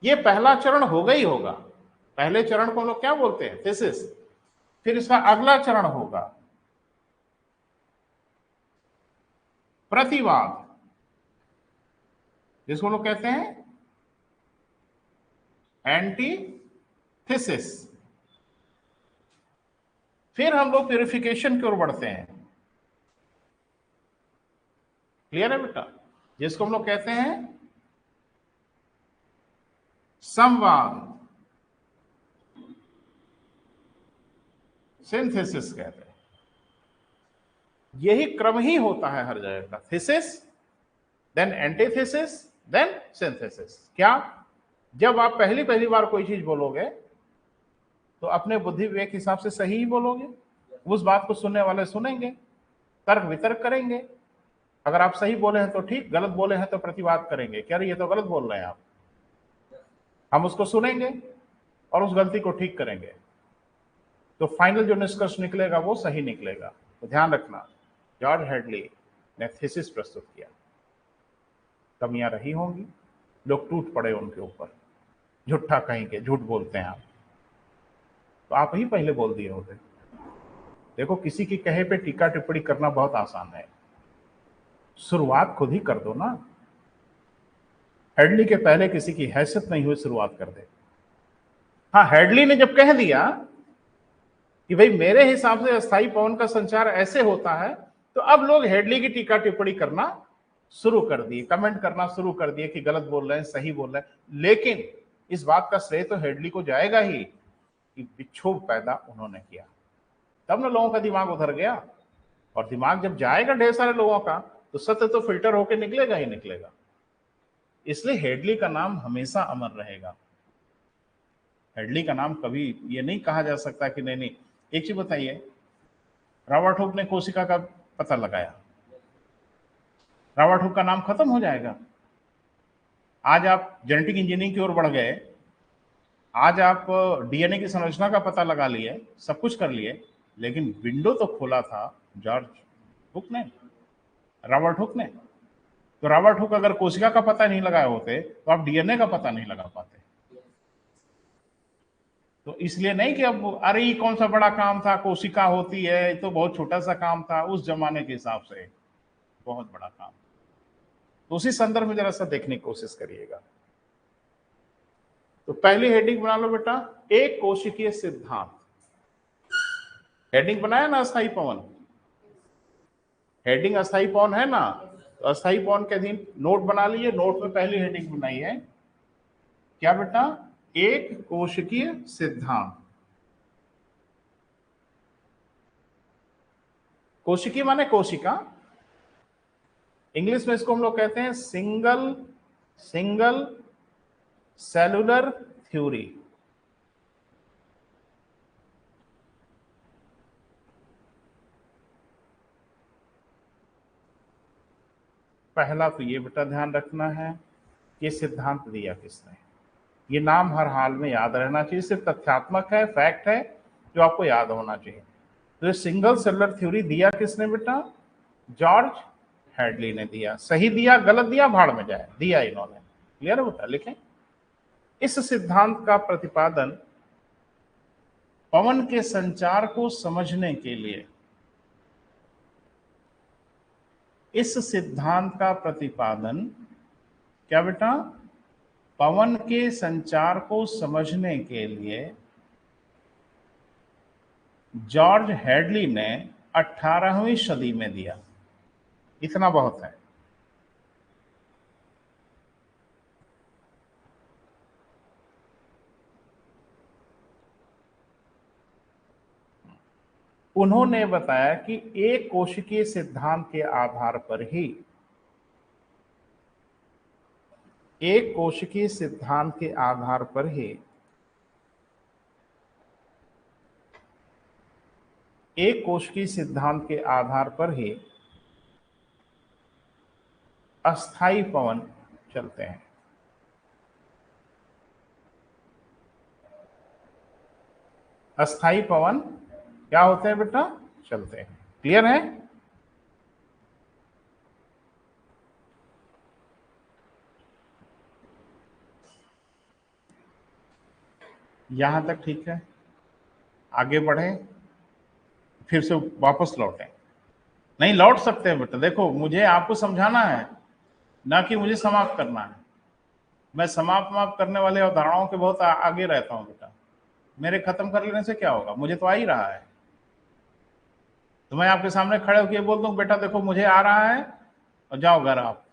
Speaker 1: ये पहला चरण होगा ही होगा। पहले चरण को हम लोग क्या बोलते हैं? थीसिस। फिर इसका अगला चरण होगा प्रतिवाद, जिसको हम लोग कहते हैं एंटीथेसिस। फिर हम लोग प्यूरिफिकेशन की ओर बढ़ते हैं। क्लियर है बेटा? जिसको हम लोग कहते हैं संवाद, सिंथेसिस कहते हैं। यही क्रम ही होता है हर जगह का, thesis, then antithesis, then synthesis. क्या? जब आप पहली पहली बार कोई चीज बोलोगे तो अपने बुद्धि विवेक हिसाब से सही ही बोलोगे, उस बात को सुनने वाले सुनेंगे, तर्क वितर्क करेंगे। अगर आप सही बोले हैं तो ठीक, गलत बोले हैं तो प्रतिवाद करेंगे, क्या ये तो गलत बोल रहे हैं आप, हम उसको सुनेंगे और उस गलती को ठीक करेंगे। तो फाइनल जो निष्कर्ष निकलेगा वो सही निकलेगा। तो ध्यान रखना, जॉर्ज हेडली ने थीसिस प्रस्तुत किया। कमियां रही होंगी, लोग टूट पड़े उनके ऊपर, झूठा कहेंगे, झूठ बोलते हैं आप, तो आप ही पहले बोल दिए होते। देखो किसी की कहे पे टीका टिप्पणी करना बहुत आसान है, शुरुआत खुद ही कर दो ना। हेडली के पहले किसी की हैसियत नहीं हुई, शुरुआत कर दे। हाँ, हेडली ने जब कह दिया कि भाई मेरे हिसाब से अस्थाई पवन का संचार ऐसे होता है, तो अब लोग हेडली की टीका टिप्पणी करना शुरू कर दिए, कमेंट करना शुरू कर दिए कि गलत बोल रहे हैं, सही बोल रहे हैं। लेकिन इस बात का श्रेय तो हेडली को जाएगा ही कि विक्षोभ पैदा उन्होंने किया, तब ना लोगों का दिमाग उधर गया। और दिमाग जब जाएगा ढेर सारे लोगों का, तो सत्य तो फिल्टर होकर निकलेगा ही निकलेगा। इसलिए हेडली का नाम हमेशा अमर रहेगा। हेडली का नाम कभी ये नहीं कहा जा सकता कि नहीं नहीं। एक चीज बताइए, रॉबर्ट हुक ने कोशिका का पता लगाया, रॉबर्ट हुक का नाम खत्म हो जाएगा? आज आप जेनेटिक इंजीनियरिंग की ओर बढ़ गए, आज आप डीएनए की संरचना का पता लगा लिए, सब कुछ कर लिए, लेकिन विंडो तो खोला था जॉर्ज हुक ने, रॉबर्ट हुक ने। तो रॉबर्ट हुक अगर कोशिका का पता नहीं लगाए होते तो आप डीएनए का पता नहीं लगा पाते। तो इसलिए नहीं कि अब अरे ये कौन सा बड़ा काम था, कोशिका होती है, तो बहुत छोटा सा काम था, उस जमाने के हिसाब से बहुत बड़ा काम। तो उसी संदर्भ में जरा सा देखने की कोशिश करिएगा। तो पहली हेडिंग बना लो बेटा, एक कोशिकीय सिद्धांत। हेडिंग बनाया ना अस्थाई पवन, हेडिंग अस्थाई पवन है ना, तो अस्थाई पवन के अधीन नोट बना लिए, नोट में पहली हेडिंग बनाई है क्या बेटा? एक कोशिकीय सिद्धांत। कोशिकीय माने कोशिका, इंग्लिश में इसको हम लोग कहते हैं सिंगल सेलुलर थ्योरी। पहला तो ये बेटा ध्यान रखना है, ये सिद्धांत दिया किसने, ये नाम हर हाल में याद रहना चाहिए, सिर्फ तथ्यात्मक है, फैक्ट है जो आपको याद होना चाहिए। तो ये सिंगल सेलुलर थ्योरी दिया किसने बेटा, जॉर्ज हैडली ने दिया। सही दिया गलत दिया भाड़ में जाए, दिया इन्होंने। क्लियर है बेटा, लिखें। इस सिद्धांत का प्रतिपादन पवन के संचार को समझने के लिए, इस सिद्धांत का प्रतिपादन क्या बेटा, पवन के संचार को समझने के लिए जॉर्ज हैडली ने 18वीं सदी में दिया। इतना बहुत है। उन्होंने बताया कि एक कोशिकीय सिद्धांत के आधार पर ही, एक कोशिकीय सिद्धांत के आधार पर ही एक कोशिकीय सिद्धांत के आधार पर ही अस्थाई पवन चलते हैं। अस्थाई पवन क्या होते हैं बेटा, चलते हैं। क्लियर है? यहां तक ठीक है? आगे बढ़े, फिर से वापस लौटें। नहीं लौट सकते हैं बेटा, देखो मुझे आपको समझाना है ना कि मुझे समाप्त करना है। मैं समाप्त करने वाले अवधारणाओं के बहुत आगे रहता हूं बेटा। मेरे खत्म कर लेने से क्या होगा, मुझे तो आ ही रहा है। तो मैं आपके सामने खड़े होकर बोल दूं बेटा देखो मुझे आ रहा है और जाओ घर आप,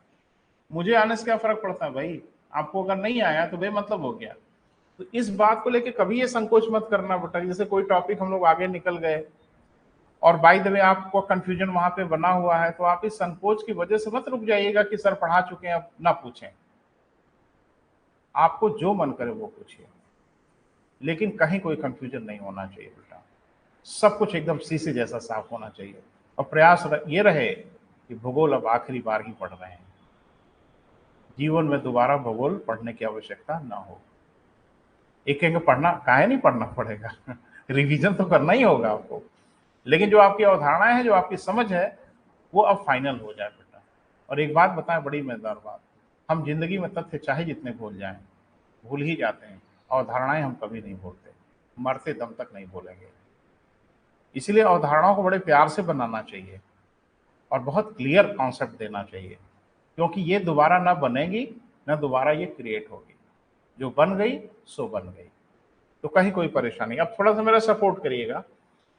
Speaker 1: मुझे आने से क्या फर्क पड़ता है भाई, आपको अगर नहीं आया तो बेमतलब हो गया। तो इस बात को लेके कभी ये संकोच मत करना बेटा। जैसे कोई टॉपिक हम लोग आगे निकल गए और बाय द वे आपको कंफ्यूजन वहां पे बना हुआ है, तो आप इस संकोच की वजह से मत रुक जाइएगा कि सर पढ़ा चुके हैं अब ना पूछें। आपको जो मन करे वो पूछिए, लेकिन कहीं कोई कंफ्यूजन नहीं होना चाहिए बेटा। सब कुछ एकदम शीशे जैसा साफ होना चाहिए। और प्रयास ये रहे कि भूगोल अब आखिरी बार ही पढ़ रहे हैं, जीवन में दोबारा भूगोल पढ़ने की आवश्यकता ना हो। एक कहेंगे पढ़ना काहे नहीं पढ़ना पड़ेगा रिवीजन तो करना ही होगा आपको, लेकिन जो आपकी अवधारणाएं हैं, जो आपकी समझ है, वो अब फाइनल हो जाए बेटा। और एक बात बताएं, बड़ी मजेदार बात, हम जिंदगी में तथ्य चाहे जितने भूल जाएं, भूल ही जाते हैं, अवधारणाएं हम कभी नहीं भूलते, मरते दम तक नहीं भूलेंगे। इसलिए अवधारणाओं को बड़े प्यार से बनाना चाहिए और बहुत क्लियर कॉन्सेप्ट देना चाहिए, क्योंकि ये दोबारा ना बनेगी, ना दोबारा ये क्रिएट होगी। जो बन गई सो बन गई, तो कहीं कोई परेशानी। अब थोड़ा सा मेरा सपोर्ट करिएगा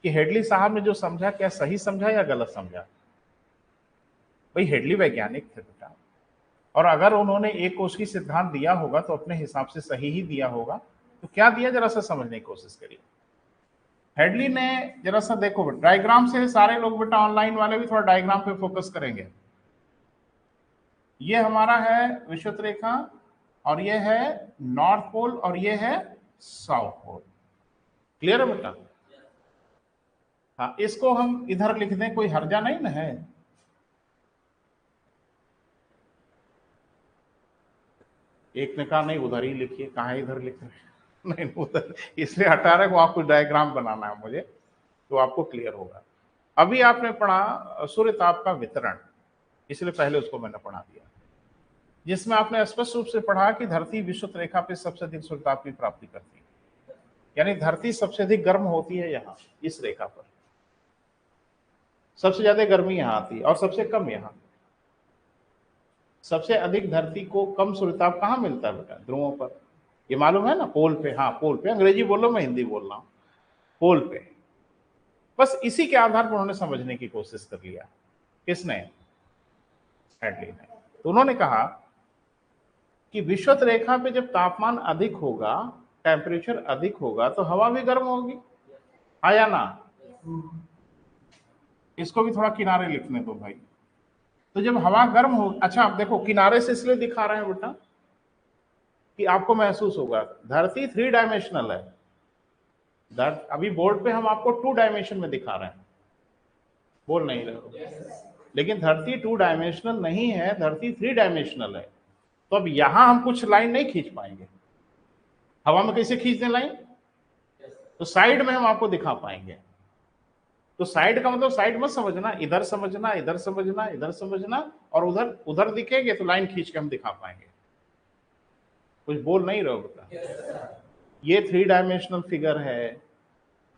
Speaker 1: कि हेडली साहब ने जो समझा क्या सही समझा या गलत समझा। भाई हेडली वैज्ञानिक थे बेटा, और अगर उन्होंने एक कोश की सिद्धांत दिया होगा तो अपने हिसाब से सही ही दिया होगा। तो क्या दिया जरा सा समझने की कोशिश करिए। हेडली ने, जरा सा देखो डायग्राम से, सारे लोग बेटा ऑनलाइन वाले भी थोड़ा डायग्राम पे फोकस करेंगे। ये हमारा है विषुवत रेखा, और ये है नॉर्थ पोल, और ये है साउथ पोल। क्लियर है बेटा? हाँ, इसको हम इधर लिख दें, कोई हर्जा नहीं ना है। एक ने कहा नहीं उधर ही लिखिए, कहाँ इधर लिख रहे हैं नहीं उधर, इसलिए हटा रहे, वो आपको डायग्राम बनाना है मुझे, तो आपको क्लियर होगा। अभी आपने पढ़ा सूर्यताप का वितरण, इसलिए पहले उसको मैंने पढ़ा दिया, जिसमें आपने स्पष्ट रूप से पढ़ा कि धरती विषुवत रेखा पे सबसे अधिक सूर्यताप की प्राप्ति करती है, यानी धरती सबसे अधिक गर्म होती है यहाँ इस रेखा पर, सबसे ज्यादा गर्मी यहाँ आती है और सबसे कम यहाँ। सबसे अधिक धरती को कम सूर्यताप कहाँ मिलता है बेटा, ध्रुवों पर, ये मालूम है ना, पोल पे। हाँ पोल पे, अंग्रेजी बोलो मैं हिंदी बोल रहा हूँ, पोल पे। बस इसी के आधार पर उन्होंने समझने की कोशिश कर लिया। किसने? हेडली ने। तो उन्होंने कहा कि विषुवत रेखा पे जब तापमान अधिक होगा, टेम्परेचर अधिक होगा, तो हवा भी गर्म होगी, हाँ या ना? इसको भी थोड़ा किनारे लिखने दो भाई। तो जब हवा गर्म हो, अच्छा आप देखो किनारे से इसलिए दिखा रहे हैं बेटा कि आपको महसूस होगा धरती 3 डायमेंशनल है। अभी बोर्ड पे हम आपको 2 डायमेंशन में दिखा रहे हैं, बोल नहीं रहे हो, लेकिन धरती 2 डायमेंशनल नहीं है, धरती 3 डायमेंशनल है। तो अब यहां हम कुछ लाइन नहीं खींच पाएंगे। हवा में कैसे खींच दें लाइन? तो साइड में हम आपको दिखा पाएंगे। तो साइड का मतलब साइड मत समझना, इधर समझना, इधर समझना, इधर समझना, और उधर उधर दिखेंगे तो लाइन खींच के हम दिखा पाएंगे। कुछ बोल नहीं रहे हो बेटा? ये 3 डायमेंशनल फिगर है।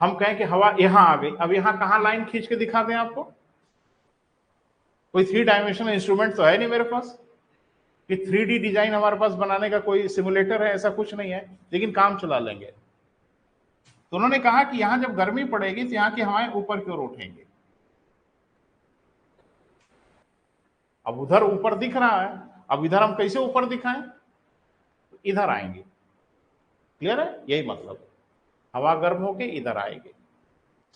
Speaker 1: हम कहें कि हवा यहां आ गई, अब यहां कहां लाइन खींच के दिखा दें आपको? कोई 3 डायमेंशनल इंस्ट्रूमेंट तो है नहीं मेरे पास कि 3D डिजाइन हमारे पास बनाने का कोई सिमुलेटर है, ऐसा कुछ नहीं है, लेकिन काम चला लेंगे। तो उन्होंने कहा कि यहां जब गर्मी पड़ेगी तो यहां की हवाएं ऊपर की ओर उठेंगी। अब उधर ऊपर दिख रहा है, अब इधर हम कैसे ऊपर दिखाएं? तो इधर आएंगे। क्लियर है? यही मतलब, हवा गर्म होके इधर आएगी।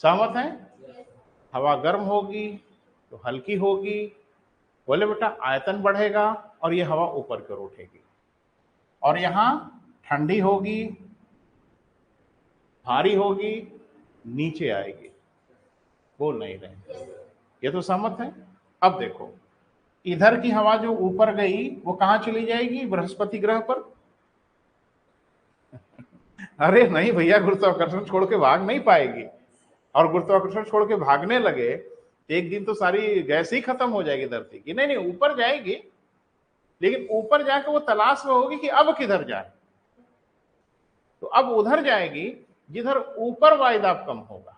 Speaker 1: सहमत है? हवा गर्म होगी तो हल्की होगी, बोले बेटा आयतन बढ़ेगा और ये हवा ऊपर की ओर उठेगी। और यहां ठंडी होगी, भारी होगी, नीचे आएगी। बोल नहीं रहे? ये तो सहमत है। अब देखो, इधर की हवा जो ऊपर गई वो कहां चली जाएगी? बृहस्पति ग्रह पर। अरे नहीं भैया, गुरुत्वाकर्षण छोड़ के भाग नहीं पाएगी, और गुरुत्वाकर्षण छोड़ के भागने लगे एक दिन तो सारी गैस ही खत्म हो जाएगी धरती की। नहीं नहीं, ऊपर जाएगी, लेकिन ऊपर जाकर वो तलाश में होगी कि अब किधर जाए। तो अब उधर जाएगी जिधर ऊपर वायुदाब कम होगा,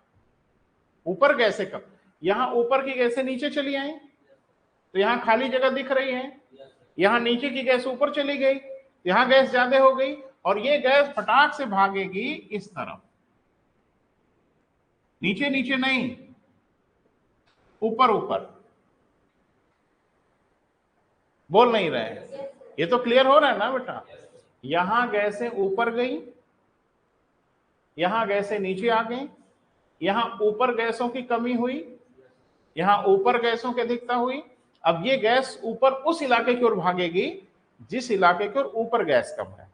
Speaker 1: ऊपर गैसें कम। यहां ऊपर की गैसें नीचे चली आई तो यहां खाली जगह दिख रही है, यहां नीचे की गैस ऊपर चली गई, यहां गैस ज्यादा हो गई, और ये गैस फटाक से भागेगी इस तरफ। नीचे नीचे नहीं, ऊपर ऊपर। बोल नहीं रहे? ये तो क्लियर हो रहा है ना बेटा? यहां गैसें ऊपर गई, यहां गैसें नीचे आ गई, यहां ऊपर गैसों की कमी हुई, यहां ऊपर गैसों की अधिकता हुई। अब ये गैस ऊपर उस इलाके की ओर भागेगी जिस इलाके की ओर ऊपर गैस कम है,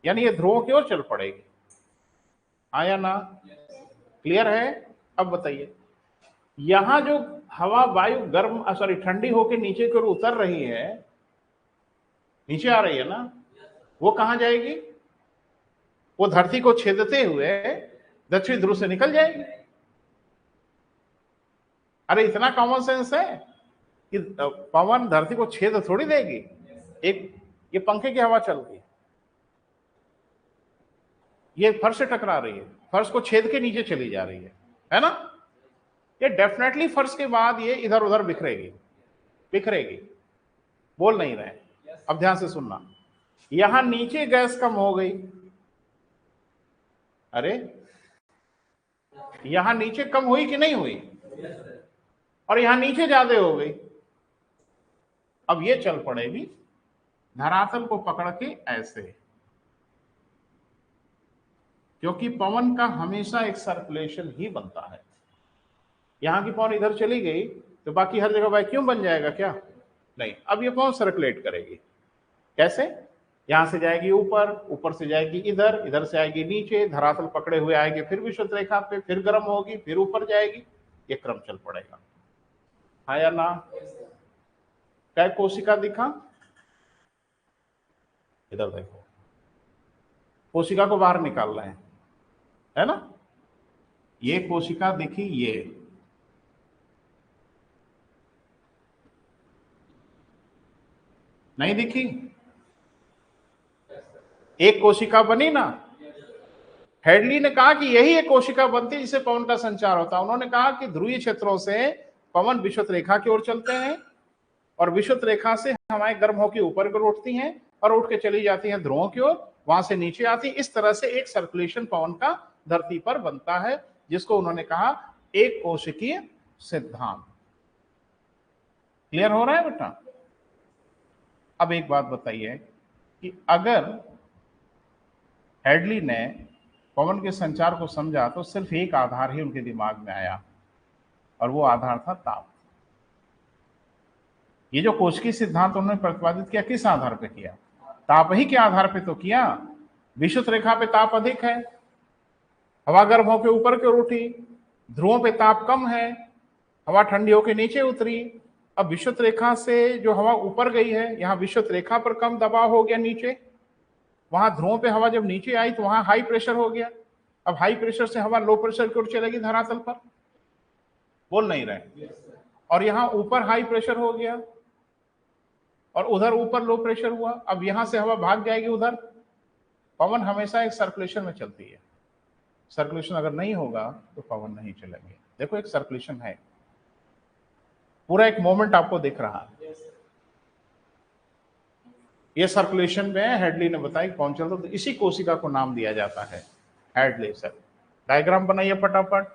Speaker 1: यानी ये ध्रुवों की ओर चल पड़ेगी। आया ना? क्लियर है? अब बताइए, यहां जो हवा वायु गर्म सॉरी ठंडी होकर नीचे की ओर उतर रही है, नीचे आ रही है ना, वो कहां जाएगी? वो धरती को छेदते हुए दक्षिण ध्रुव से निकल जाएगी। अरे इतना कॉमन सेंस है कि पवन धरती को छेद थोड़ी देगी। एक ये पंखे की हवा चल रही है, ये फर्श से टकरा रही है, फर्श को छेद के नीचे चली जा रही है ना? ये डेफिनेटली फर्श के बाद ये इधर उधर बिखरेगी, बिखरेगी। बोल नहीं रहे? अब ध्यान से सुनना, यहां नीचे गैस कम हो गई, अरे यहां नीचे कम हुई कि नहीं हुई? और यहां नीचे ज्यादा हो गई। अब ये चल पड़ेगी धरातल को पकड़ के ऐसे, क्योंकि पवन का हमेशा एक सर्कुलेशन ही बनता है। यहां की पवन इधर चली गई तो बाकी हर जगह वैक्यूम बन जाएगा क्या? नहीं, अब ये पवन सर्कुलेट करेगी। कैसे? यहां से जाएगी ऊपर, ऊपर से जाएगी इधर, इधर से आएगी नीचे, धरातल पकड़े हुए आएगी फिर विषुवत रेखा पे, फिर गर्म होगी, फिर ऊपर जाएगी। ये क्रम चल पड़ेगा। हाँ या ना? क्या कोशिका दिखा? इधर देखो, कोशिका को बाहर निकाल रहे हैं, है ना? ये कोशिका दिखी, ये नहीं दिखी? एक कोशिका बनी ना। हेडली ने कहा कि यही एक कोशिका बनती है जिससे पवन का संचार होता है। उन्होंने कहा कि ध्रुवीय क्षेत्रों से पवन विषुवत रेखा की ओर चलते हैं और विषुवत रेखा से हवाएं गर्म होकर ऊपर की ओर उठती हैं और उठ के चली जाती हैं ध्रुवों की ओर, वहां से नीचे आती। इस तरह से एक सर्कुलेशन पवन का धरती पर बनता है, जिसको उन्होंने कहा एक कोशिकीय सिद्धांत। क्लियर हो रहा है बेटा? अब एक बात बताइए कि अगर हेडली ने पवन के संचार को समझा तो सिर्फ एक आधार ही उनके दिमाग में आया, और वो आधार था ताप। ये जो कोशिकीय सिद्धांत उन्होंने प्रतिपादित किया, किस आधार पे किया? ताप ही के आधार पे तो किया। विषुवत रेखा पे ताप अधिक है, हवा गर्म होकर ऊपर की ओर उठी, ध्रुवों पे ताप कम है, हवा ठंडी होकर नीचे उतरी, अब विषुवत रेखा से जो हवा ऊपर गई है, यहाँ विषुवत रेखा पर कम दबाव हो गया नीचे, वहां ध्रुवों पे हवा जब नीचे आई तो वहां हाई प्रेशर हो गया। अब हाई प्रेशर से हवा लो प्रेशर की ओर चलेगी धरातल पर, बोल नहीं रहे। और यहाँ ऊपर हाई प्रेशर हो गया और उधर ऊपर लो प्रेशर हुआ, अब यहां से हवा भाग जाएगी उधर। पवन हमेशा एक सर्कुलेशन में चलती है, सर्कुलेशन अगर नहीं होगा तो पवन नहीं चलेंगे। देखो एक सर्कुलेशन है, पूरा एक मोमेंट आपको दिख रहा है। ये सर्कुलेशन में हेडली ने बताया कि कौन चलता, तो इसी कोशिका को नाम दिया जाता है हेडली सेल। डायग्राम बनाइए फटाफट।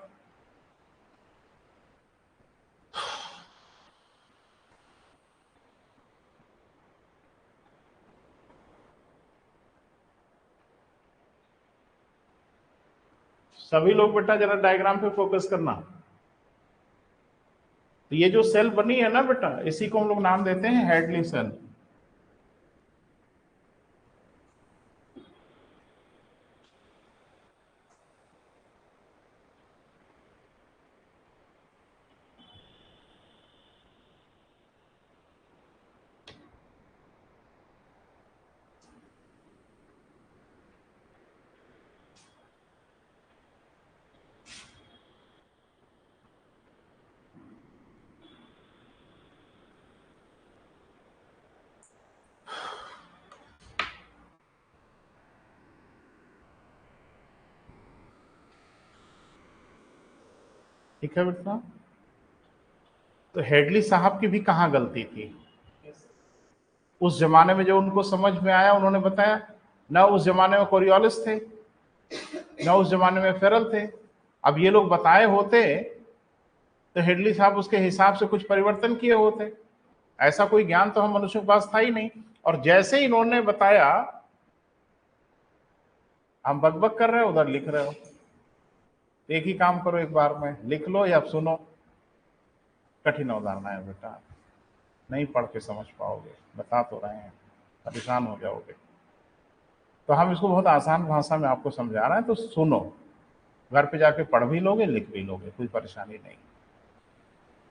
Speaker 1: सभी लोग बेटा जरा डायग्राम पे फोकस करना। तो ये जो सेल बनी है ना बेटा, इसी को हम लोग नाम देते हैं हेडली सेल। ठीक है बेटा, तो हेडली साहब की भी कहाँ गलती थी? उस जमाने में जो उनको समझ में आया उन्होंने बताया। न उस जमाने में कोरियोलिस थे, न उस जमाने में फेरल थे। अब ये लोग बताए होते तो हेडली साहब उसके हिसाब से कुछ परिवर्तन किए होते। ऐसा कोई ज्ञान तो हम मनुष्यों के पास था ही नहीं। और जैसे ही इन्होंने बताया, हम बकबक कर रहे हो, उधर लिख रहे हो। एक ही काम करो, एक बार में लिख लो या सुनो। कठिन अवधारणा है बेटा, नहीं पढ़ के समझ पाओगे, बता तो रहे हैं, परेशान हो जाओगे। तो हम इसको बहुत आसान भाषा में आपको समझा रहे हैं, तो सुनो। घर पे जाके पढ़ भी लोगे, लिख भी लोगे, कोई परेशानी नहीं।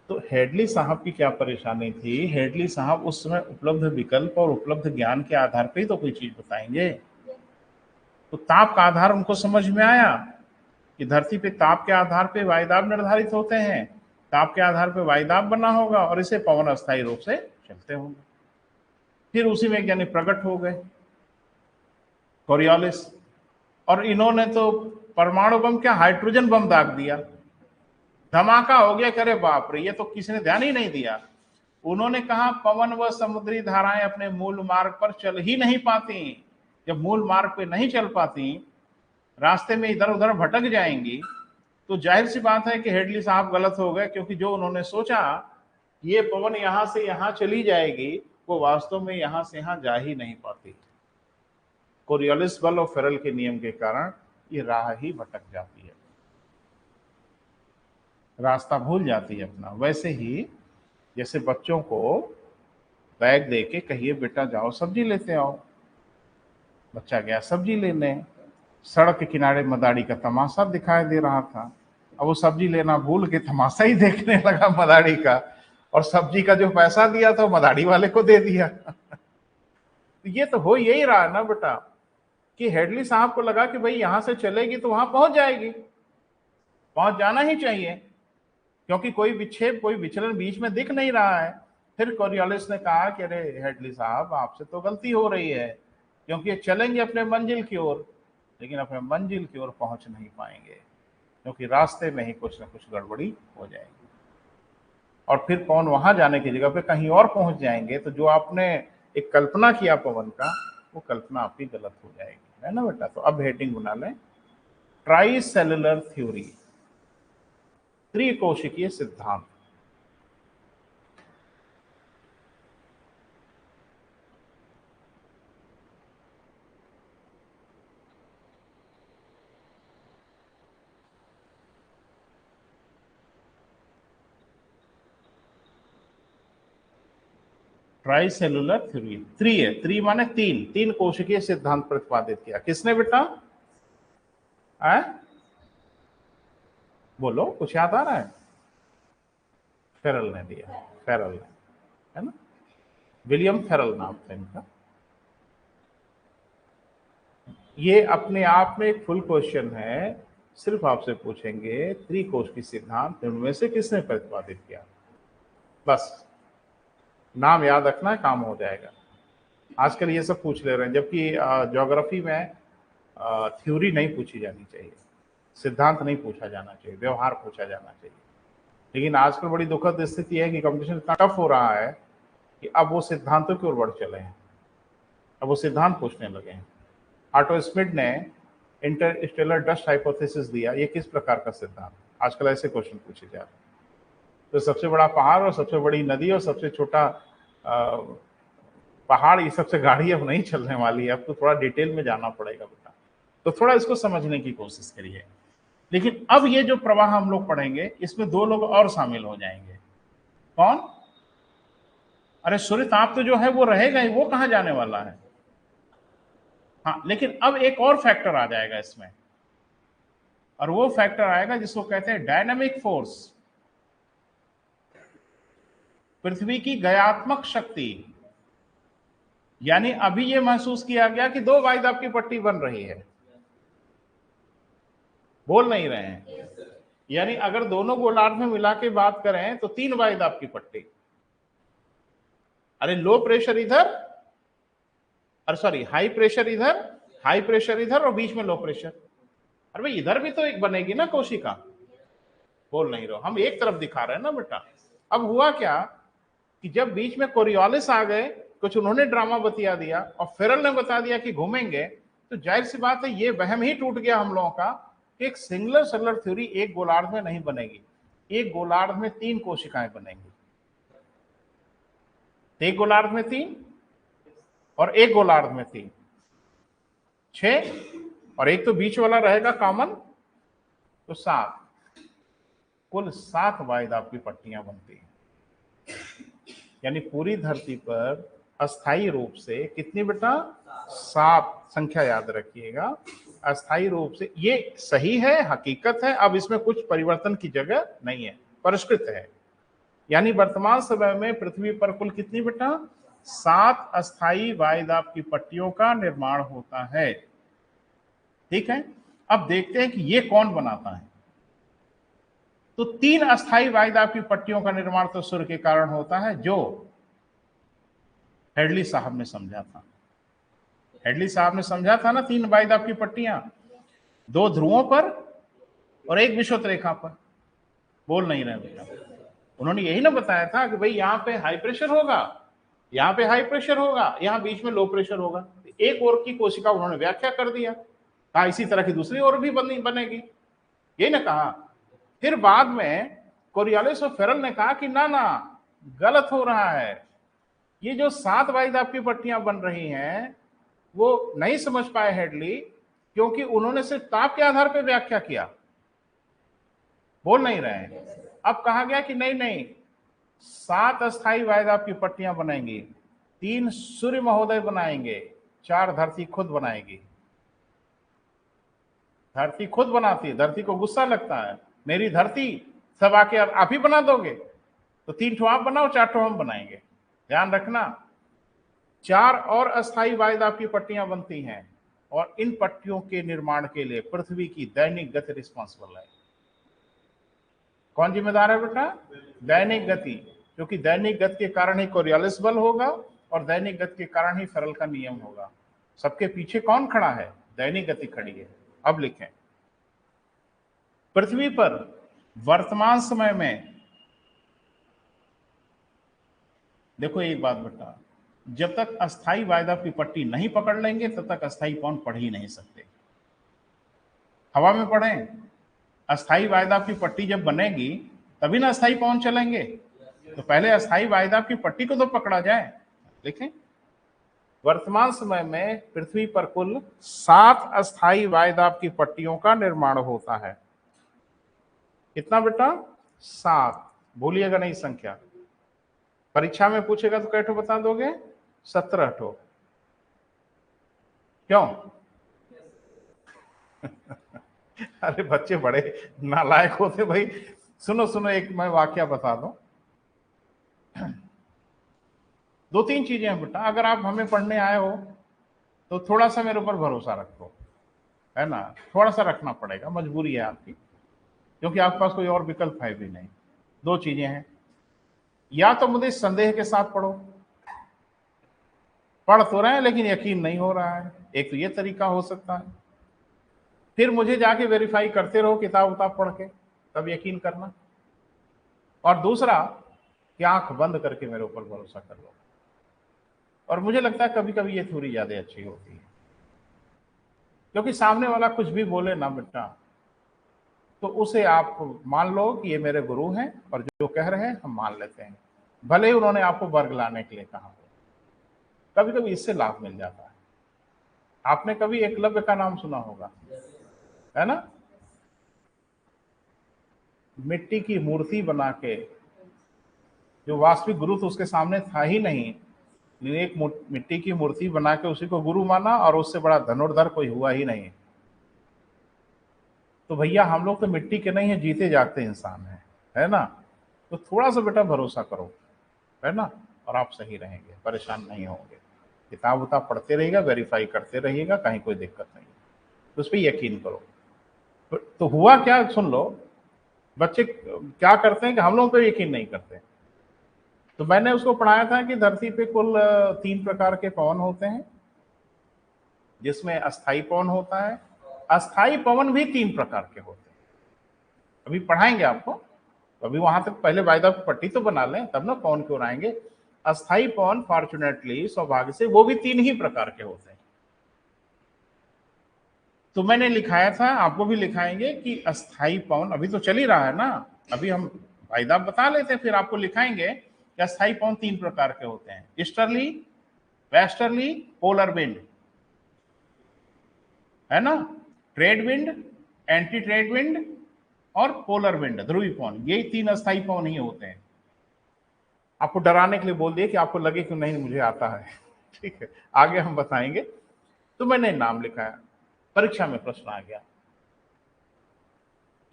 Speaker 1: तो हेडली साहब की क्या परेशानी थी? हेडली साहब उस समय उपलब्ध विकल्प और उपलब्ध ज्ञान के आधार पर ही तो कोई चीज बताएंगे। तो ताप का आधार उनको समझ में आया कि धरती पे ताप के आधार पे वायुदाब निर्धारित होते हैं, ताप के आधार पे वायुदाब बना होगा और इसे पवन अस्थायी रूप से चलते होंगे। फिर उसी में ज्ञानी प्रकट हो गए कोरियोलिस, और इन्होंने तो परमाणु बम क्या, हाइड्रोजन बम दाग दिया। धमाका हो गया, करे बाप रे, ये तो किसी ने ध्यान ही नहीं दिया। उन्होंने कहा पवन व समुद्री धाराएं अपने मूल मार्ग पर चल ही नहीं पाती। जब मूल मार्ग पे नहीं चल पाती, रास्ते में इधर उधर भटक जाएंगी, तो जाहिर सी बात है कि हेडली साहब गलत हो गए, क्योंकि जो उन्होंने सोचा ये पवन यहां से यहां चली जाएगी, वो वास्तव में यहां से यहां जा ही नहीं पाती। कोरियोलिस बल और फेरल के नियम के कारण ये राह ही भटक जाती है, रास्ता भूल जाती है अपना। वैसे ही जैसे बच्चों को बैग दे के कहिए बेटा जाओ सब्जी लेते आओ, बच्चा गया सब्जी लेने, सड़क के किनारे मदारी का तमाशा दिखाई दे रहा था। अब वो सब्जी लेना भूल के तमाशा ही देखने लगा मदारी का, और सब्जी का जो पैसा दिया था मदारी वाले को दे दिया। तो ये तो हो यही रहा ना बेटा, कि हेडली साहब को लगा कि भाई यहां से चलेगी तो वहां पहुंच जाएगी, पहुंच जाना ही चाहिए, क्योंकि कोई विक्षेप, कोई विचलन बीच में दिख नहीं रहा है। फिर कोरियोलिस ने कहा कि अरे हेडली साहब, आपसे तो गलती हो रही है, क्योंकि ये चलेंगे अपने मंजिल की ओर, लेकिन अपने मंजिल की ओर पहुंच नहीं पाएंगे, क्योंकि रास्ते में ही कुछ ना कुछ गड़बड़ी हो जाएगी। और फिर पवन वहां जाने की जगह पे कहीं और पहुंच जाएंगे, तो जो आपने एक कल्पना किया पवन का, वो कल्पना आपकी गलत हो जाएगी, है ना बेटा। तो अब हेडिंग बना लें, ट्राई सेलुलर थ्योरी, त्रिकोशिकीय सिद्धांत। ट्राई सेलुलर थ्योरी, त्रि है, त्रि माने तीन, तीन कोशिकीय सिद्धांत प्रतिपादित किया। किसने बेटा? बोलो, कुछ याद आ रहा है? फेरल ने दिया, फेरल ने। विलियम फेरल नाम था इनका। ये अपने आप में एक फुल क्वेश्चन है, सिर्फ आपसे पूछेंगे त्रिकोष्ठी सिद्धांत उनमें से किसने प्रतिपादित किया, बस नाम याद रखना है, काम हो जाएगा। आजकल ये सब पूछ ले रहे हैं, जबकि ज्योग्राफी में थ्योरी नहीं पूछी जानी चाहिए, सिद्धांत नहीं पूछा जाना चाहिए, व्यवहार पूछा जाना चाहिए। लेकिन आजकल बड़ी दुखद स्थिति है कि कंपटीशन इतना टफ हो रहा है कि अब वो सिद्धांतों की ओर बढ़ चले हैं, अब वो सिद्धांत पूछने लगे हैं। ऑटो स्मिथ ने इंटरस्टेलर डस्ट हाइपोथेसिस दिया, ये किस प्रकार का सिद्धांत? आजकल ऐसे क्वेश्चन पूछे जा रहे हैं। तो सबसे बड़ा पहाड़ और सबसे बड़ी नदी और सबसे छोटा पहाड़, ये सबसे गाड़ी अब नहीं चलने वाली है, अब तो थोड़ा डिटेल में जाना पड़ेगा बेटा। तो थोड़ा इसको समझने की कोशिश करिए। लेकिन अब ये जो प्रवाह हम लोग पढ़ेंगे, इसमें दो लोग और शामिल हो जाएंगे। कौन? अरे सूर्य ताप तो जो है वो रहेगा ही, वो कहां जाने वाला है। हाँ, लेकिन अब एक और फैक्टर आ जाएगा इसमें, और वो फैक्टर आएगा जिसको कहते हैं डायनामिक फोर्स, पृथ्वी की गयात्मक शक्ति। यानी अभी ये महसूस किया गया कि दो वायुदाब की पट्टी बन रही है, बोल नहीं रहे हैं। यानी अगर दोनों गोलार्ध में मिला के बात करें तो तीन वायुदाब की पट्टी। अरे लो प्रेशर इधर, अरे सॉरी हाई प्रेशर इधर, हाई प्रेशर इधर और बीच में लो प्रेशर। अरे भाई इधर भी तो एक बनेगी ना कोशिका, बोल नहीं रहो, हम एक तरफ दिखा रहे हैं ना बेटा। अब हुआ क्या कि जब बीच में कोरियोलिस आ गए, कुछ उन्होंने ड्रामा बतिया दिया और फेरल ने बता दिया कि घूमेंगे, तो जाहिर सी बात है ये वहम ही टूट गया हम लोगों का कि एक सिंगुलर सेलुलर थ्योरी एक गोलार्ध में नहीं बनेगी, एक गोलार्ध में तीन कोशिकाएं बनेंगी। एक गोलार्ध में तीन और एक गोलार्ध में तीन, छह, और एक तो बीच वाला रहेगा कॉमन, तो सात। कुल 7 वायुदाब की पट्टियां बनती हैं। यानी पूरी धरती पर अस्थायी रूप से कितनी बेटा? 7 संख्या याद रखिएगा। अस्थायी रूप से ये सही है, हकीकत है, अब इसमें कुछ परिवर्तन की जगह नहीं है, परिष्कृत है। यानी वर्तमान समय में पृथ्वी पर कुल कितनी बेटा? 7 अस्थायी वायुदाब की पट्टियों का निर्माण होता है। ठीक है, अब देखते हैं कि ये कौन बनाता है। तो 3 अस्थायी वायुदाब की पट्टियों का निर्माण तो सूर्य के कारण होता है, जो हेडली साहब ने समझा था। हेडली साहब ने समझा था ना, 3 वायुदाब की पट्टियां, 2 ध्रुवों पर और एक विषुवत रेखा पर। बोल नहीं रहे बेटा, उन्होंने यही ना बताया था कि भाई यहाँ पे हाई प्रेशर होगा, यहाँ पे हाई प्रेशर होगा, यहाँ बीच में लो प्रेशर होगा। एक ओर की कोशिका उन्होंने व्याख्या कर दिया, कहा इसी तरह की दूसरी ओर भी बनेगी, यही ना कहा। फिर बाद में कोरियोलिस और फेरल ने कहा कि ना ना, गलत हो रहा है, ये जो 7 वायुदाब की पट्टियां बन रही हैं वो नहीं समझ पाए हेडली, क्योंकि उन्होंने सिर्फ ताप के आधार पर व्याख्या किया। बोल नहीं रहे हैं। अब कहा गया कि नहीं नहीं, 7 अस्थायी वायुदाब की पट्टियां बनेंगी, 3 सूर्य महोदय बनाएंगे, 4 धरती खुद बनाएगी। धरती खुद बनाती है, धरती को गुस्सा लगता है, मेरी धरती सब आके आप ही बना दोगे, तो 3 ठो आप बनाओ, 4 ठो हम बनाएंगे। ध्यान रखना, 4 और अस्थायी वायुदाब की पट्टियां बनती हैं, और इन पट्टियों के निर्माण के लिए पृथ्वी की दैनिक गति रिस्पॉन्सिबल है। कौन जिम्मेदार है बेटा? दैनिक गति, क्योंकि दैनिक गति के कारण ही कोरियोलिस बल होगा और दैनिक गति के कारण ही फेरल का नियम होगा। सबके पीछे कौन खड़ा है? दैनिक गति खड़ी है। अब लिखें, पृथ्वी पर वर्तमान समय में, देखो एक बात बेटा, जब तक अस्थायी वायुदाब की पट्टी नहीं पकड़ लेंगे तब तक अस्थायी पवन पढ़ ही नहीं सकते। हवा में पढ़ें, अस्थायी वायुदाब की पट्टी जब बनेगी तभी ना अस्थायी पवन चलेंगे, तो पहले अस्थायी वायुदाब की पट्टी को तो पकड़ा जाए। देखें, वर्तमान समय में पृथ्वी पर कुल 7 अस्थायी वायुदाब की पट्टियों का निर्माण होता है। कितना बेटा? 7, भूलिएगा नहीं संख्या। परीक्षा में पूछेगा तो कैठो बता दोगे? 17 ठो। क्यों? अरे बच्चे बड़े नालायक होते भाई। सुनो सुनो, एक मैं वाकया बता दूं। दो तीन चीजें हैं बेटा, अगर आप हमें पढ़ने आए हो तो थोड़ा सा मेरे ऊपर भरोसा रखो, है ना, थोड़ा सा रखना पड़ेगा, मजबूरी है आपकी, क्योंकि आपके पास कोई और विकल्प है भी नहीं। दो चीजें हैं, या तो मुझे संदेह के साथ पढ़ो, पढ़ तो रहे हैं लेकिन यकीन नहीं हो रहा है, एक तो ये तरीका हो सकता है, फिर मुझे जाके वेरीफाई करते रहो किताब उताब पढ़ के, तब यकीन करना, और दूसरा कि आंख बंद करके मेरे ऊपर भरोसा कर लो। और मुझे लगता है कभी कभी ये थ्योरी ज्यादा अच्छी होती है, क्योंकि सामने वाला कुछ भी बोले ना बेटा, तो उसे आप मान लो कि ये मेरे गुरु हैं और जो कह रहे हैं हम मान लेते हैं, भले ही उन्होंने आपको वर्ग लाने के लिए कहा हो, कभी कभी इससे लाभ मिल जाता है। आपने कभी एकलव्य का नाम सुना होगा, है ना, मिट्टी की मूर्ति बना के, जो वास्तविक गुरु तो उसके सामने था ही नहीं, एक मिट्टी की मूर्ति बना के उसी को गुरु माना, और उससे बड़ा धनुर्धर कोई हुआ ही नहीं। तो भैया हम लोग तो मिट्टी के नहीं है, जीते जागते इंसान हैं, है ना, तो थोड़ा सा बेटा भरोसा करो, है ना, और आप सही रहेंगे, परेशान नहीं होंगे। किताब उताब पढ़ते रहिएगा, वेरीफाई करते रहिएगा, कहीं कोई दिक्कत नहीं, तो उस पर यकीन करो। तो हुआ क्या, सुन लो, बच्चे क्या करते हैं कि हम लोगों पे यकीन नहीं करते। तो मैंने उसको पढ़ाया था कि धरती पे कुल 3 प्रकार के पवन होते हैं, जिसमें अस्थाई पवन होता है, अस्थाई पवन भी 3 प्रकार के होते हैं, अभी पढ़ाएंगे आपको, तो अभी वहां तक पहले वायदा की पट्टी तो बना लें, तब ना पवन क्यों आएंगे। अस्थाई पवन फॉर्चुनेटली, सौभाग्य से, वो भी 3 ही प्रकार के होते हैं। तो मैंने लिखाया था, आपको भी लिखाएंगे कि अस्थाई पवन, अभी तो चल ही रहा है ना, अभी हम वायदा बता लेते हैं फिर आपको लिखाएंगे कि अस्थाई पवन 3 प्रकार के होते हैं, ईस्टर्ली, वेस्टर्ली, पोलर विंड, है ना, trade wind, anti trade wind और पोलर विंड, ध्रुवी पवन, ये 3 अस्थाई पवन ही होते हैं। आपको डराने के लिए बोल दिए कि आपको लगे कि नहीं मुझे आता है ठीक है, आगे हम बताएंगे। तो मैंने नाम लिखाया, परीक्षा में प्रश्न आ गया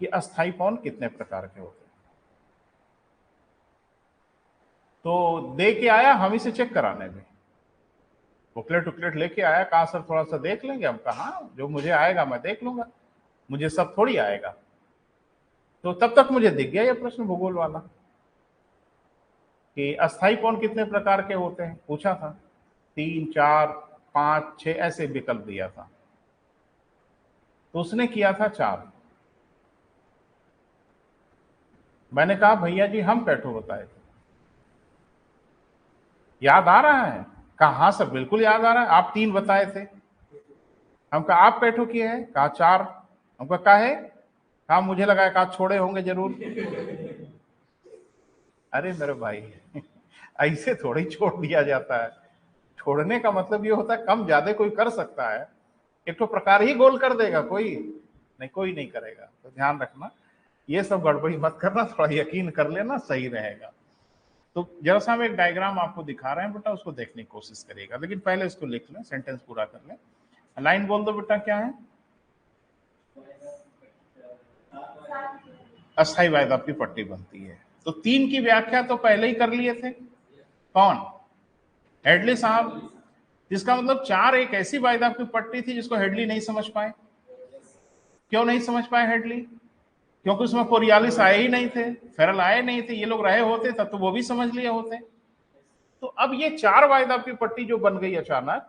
Speaker 1: कि अस्थाई पवन कितने प्रकार के होते हैं, तो दे के आया हम इसे चेक कराने में, बुकलेट उकलेट लेके आया, कहा सर थोड़ा सा देख लेंगे, हम कहा हाँ, जो मुझे आएगा मैं देख लूंगा, मुझे सब थोड़ी आएगा। तो तब तक मुझे दिख गया ये प्रश्न भूगोल वाला कि अस्थाई पवन कितने प्रकार के होते हैं, पूछा था, 3, 4, 5, 6 ऐसे विकल्प दिया था, तो उसने किया था 4। मैंने कहा भैया जी हम कैठो बताए थे, याद आ रहा है, कहा हाँ सर बिल्कुल याद आ रहा है, आप 3 बताए थे। हम कहा आप कैठो किए हैं, कहा 4। हम कहा है, कहा मुझे लगा, कहा छोड़े होंगे जरूर। अरे मेरे भाई ऐसे थोड़ी छोड़ दिया जाता है, छोड़ने का मतलब ये होता है कम ज्यादा कोई कर सकता है, एक तो प्रकार ही गोल कर देगा कोई नहीं, कोई नहीं करेगा, तो ध्यान रखना, ये सब गड़बड़ी मत करना, थोड़ा यकीन कर लेना, सही रहेगा। तो जरा सा हम एक डायग्राम आपको दिखा रहे हैं बेटा, उसको देखने की कोशिश करिएगा, लेकिन पहले इसको लिख लें, सेंटेंस पूरा कर लें। लाइन बोल दो बेटा, क्या है, अस्थाई वायदा की पट्टी बनती है। तो 3 की व्याख्या तो पहले ही कर लिए थे, कौन, हेडली साहब, जिसका मतलब 4 एक ऐसी वायदा की पट्टी थी जिसको हेडली नहीं समझ पाए। क्यों नहीं समझ पाए हेडली, क्योंकि उसमें कोरियालिस आए ही नहीं थे, फेरल आए नहीं थे, ये लोग रहे होते तब तो वो भी समझ लिए होते। तो अब ये 4 वायदा की पट्टी जो बन गई अचानक,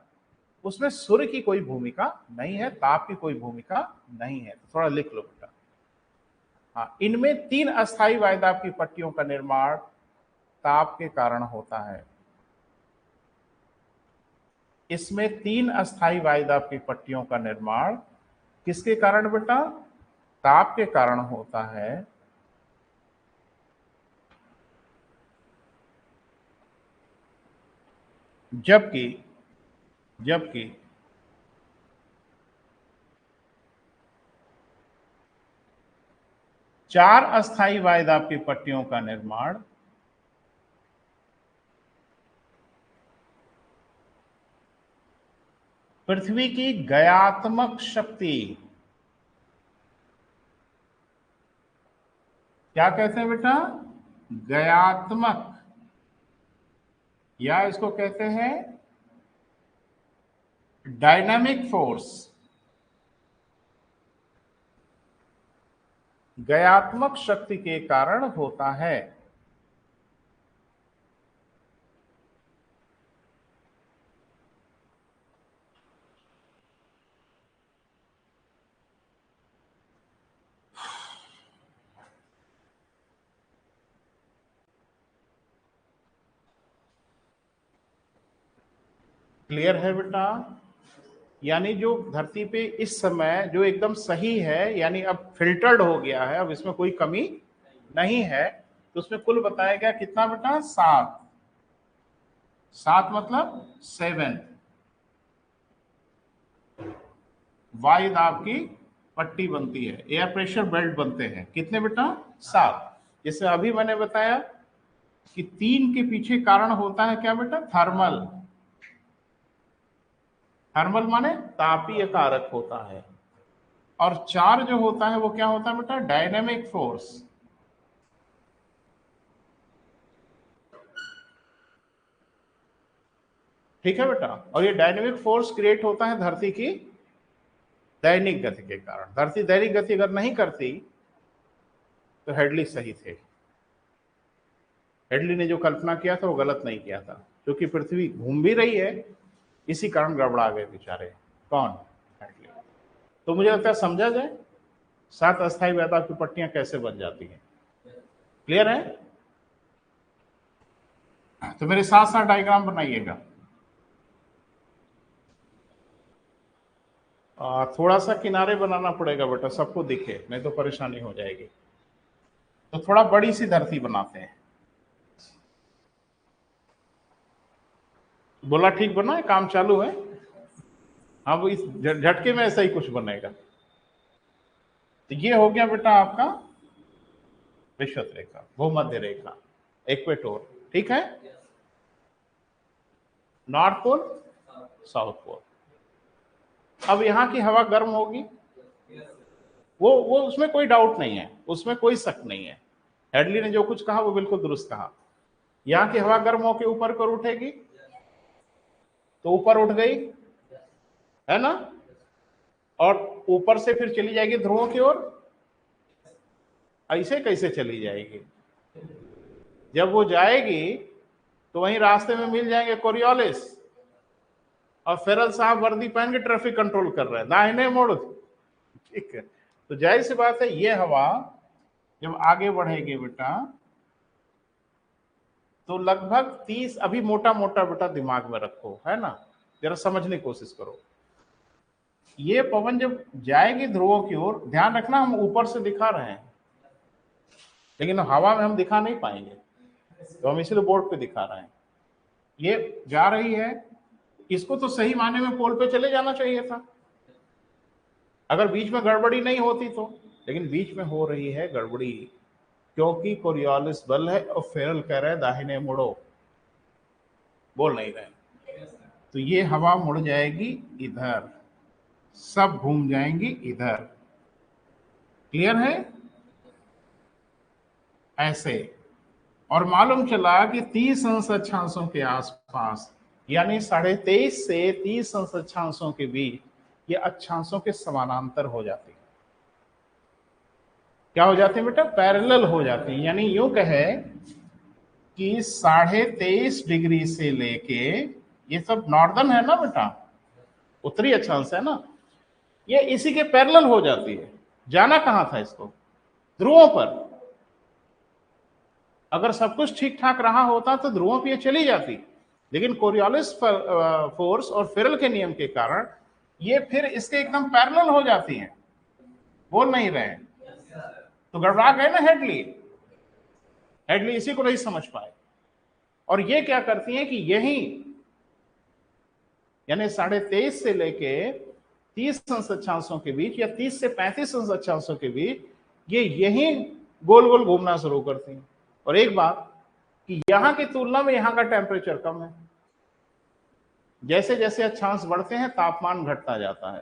Speaker 1: उसमें सूर्य की कोई भूमिका नहीं है, ताप की कोई भूमिका नहीं है, तो थोड़ा लिख लो बेटा। हाँ, इनमें 3 अस्थाई वायदा की पट्टियों का निर्माण ताप के कारण होता है। इसमें 3 अस्थाई वायदा की पट्टियों का निर्माण किसके कारण बेटा, ताप के कारण होता है। जबकि जबकि 4 अस्थाई वायदा की पट्टियों का निर्माण पृथ्वी की गयात्मक शक्ति, क्या कहते हैं बेटा, गयात्मक या इसको कहते हैं डायनामिक फोर्स। गयात्मक शक्ति के कारण होता है। क्लियर है बेटा? यानी जो धरती पे इस समय जो एकदम सही है, यानी अब फिल्टर्ड हो गया है, अब इसमें कोई कमी नहीं है, तो उसमें कुल बताया गया कितना बेटा? 7। 7 मतलब 7 वायु दाब की पट्टी बनती है, एयर प्रेशर बेल्ट बनते हैं। कितने बेटा? 7। जैसे अभी मैंने बताया कि 3 के पीछे कारण होता है क्या बेटा? थर्मल। थर्मल माने तापीय कारक होता है। और 4 जो होता है वो क्या होता है बेटा? Dynamic force. ठीक है बेटा? और ये डायनेमिक फोर्स क्रिएट होता है धरती की दैनिक गति के कारण। धरती दैनिक गति अगर नहीं करती तो हेडली सही थे। हेडली ने जो कल्पना किया था वो गलत नहीं किया था, क्योंकि पृथ्वी घूम भी रही है, इसी कारण गड़बड़ा गए बेचारे। कौन? हेडली। तो मुझे लगता है समझा जाए 7 अस्थायी वेदा की पट्टियां कैसे बन जाती हैं। क्लियर है? तो मेरे साथ साथ डायग्राम बनाइएगा। थोड़ा सा किनारे बनाना पड़ेगा बेटा, सबको दिखे, नहीं तो परेशानी हो जाएगी। तो थोड़ा बड़ी सी धरती बनाते हैं। बोला ठीक बना है? काम चालू है। हाँ, वो इस झटके में ऐसा ही कुछ बनेगा। तो ये हो गया बेटा आपका विषुवत रेखा, भूमध्य रेखा, इक्वेटोर। ठीक है? North pole, south pole. अब यहाँ की हवा गर्म होगी, वो उसमें कोई डाउट नहीं है, उसमें कोई शक नहीं है। हेडली ने जो कुछ कहा वो बिल्कुल दुरुस्त कहा। यहाँ की हवा गर्म होकर ऊपर पर उठेगी, तो ऊपर उठ गई, है ना? और ऊपर से फिर चली जाएगी ध्रुवों की ओर। ऐसे कैसे चली जाएगी? जब वो जाएगी तो वहीं रास्ते में मिल जाएंगे कोरियोलिस और फेरल साहब वर्दी पहन के ट्रैफिक कंट्रोल कर रहे हैं, दाहिने मुड़। ठीक है? तो जाहिर सी बात है ये हवा जब आगे बढ़ेगी बेटा तो लगभग 30, अभी मोटा मोटा बेटा दिमाग में रखो, है ना, जरा समझने की कोशिश करो। ये पवन जब जाएगी ध्रुवों की ओर, ध्यान रखना हम ऊपर से दिखा रहे हैं लेकिन हवा में हम दिखा नहीं पाएंगे, तो हम इसलिए बोर्ड पे दिखा रहे हैं। ये जा रही है, इसको तो सही मायने में पोल पे चले जाना चाहिए था अगर बीच में गड़बड़ी नहीं होती तो, लेकिन बीच में हो रही है गड़बड़ी, क्योंकि कोरियोलिस बल है और फेरल कह रहे हैं दाहिने मुड़ो, बोल नहीं रहे। तो ये हवा मुड़ जाएगी इधर, सब घूम जाएंगी इधर। क्लियर है? ऐसे। और मालूम चला कि 30 अंश अक्षांशों के आसपास, यानी 23.5 से 30 अंश अक्षांशों के बीच ये अक्षांशों के समानांतर हो जाती है। क्या हो जाती है बेटा? पैरेलल हो जाती है। यानी यूं कहे कि 23.5 डिग्री से लेके, ये सब नॉर्दर्न है ना बेटा, उत्तरी अक्षांश है ना, ये इसी के पैरेलल हो जाती है। जाना कहां था इसको? ध्रुवों पर। अगर सब कुछ ठीक ठाक रहा होता तो ध्रुवों पर ये चली जाती, लेकिन कोरियोलिस फोर्स और फेरल के नियम के कारण ये फिर इसके एकदम पैरेलल हो जाती हैं। बोल नहीं रहे हैं? तो गड़बड़ा गए ना हेडली। हेडली इसी को नहीं समझ पाए। और ये क्या करती हैं कि यही, यानी 23.5 से लेके 30 अंश अक्षांशों के बीच या 30 से 35 अंश अक्षांशों के बीच ये यही गोल गोल घूमना शुरू करती हैं। और एक बात कि यहां की तुलना में यहां का टेम्परेचर कम है। जैसे जैसे अक्षांश बढ़ते हैं तापमान घटता जाता है,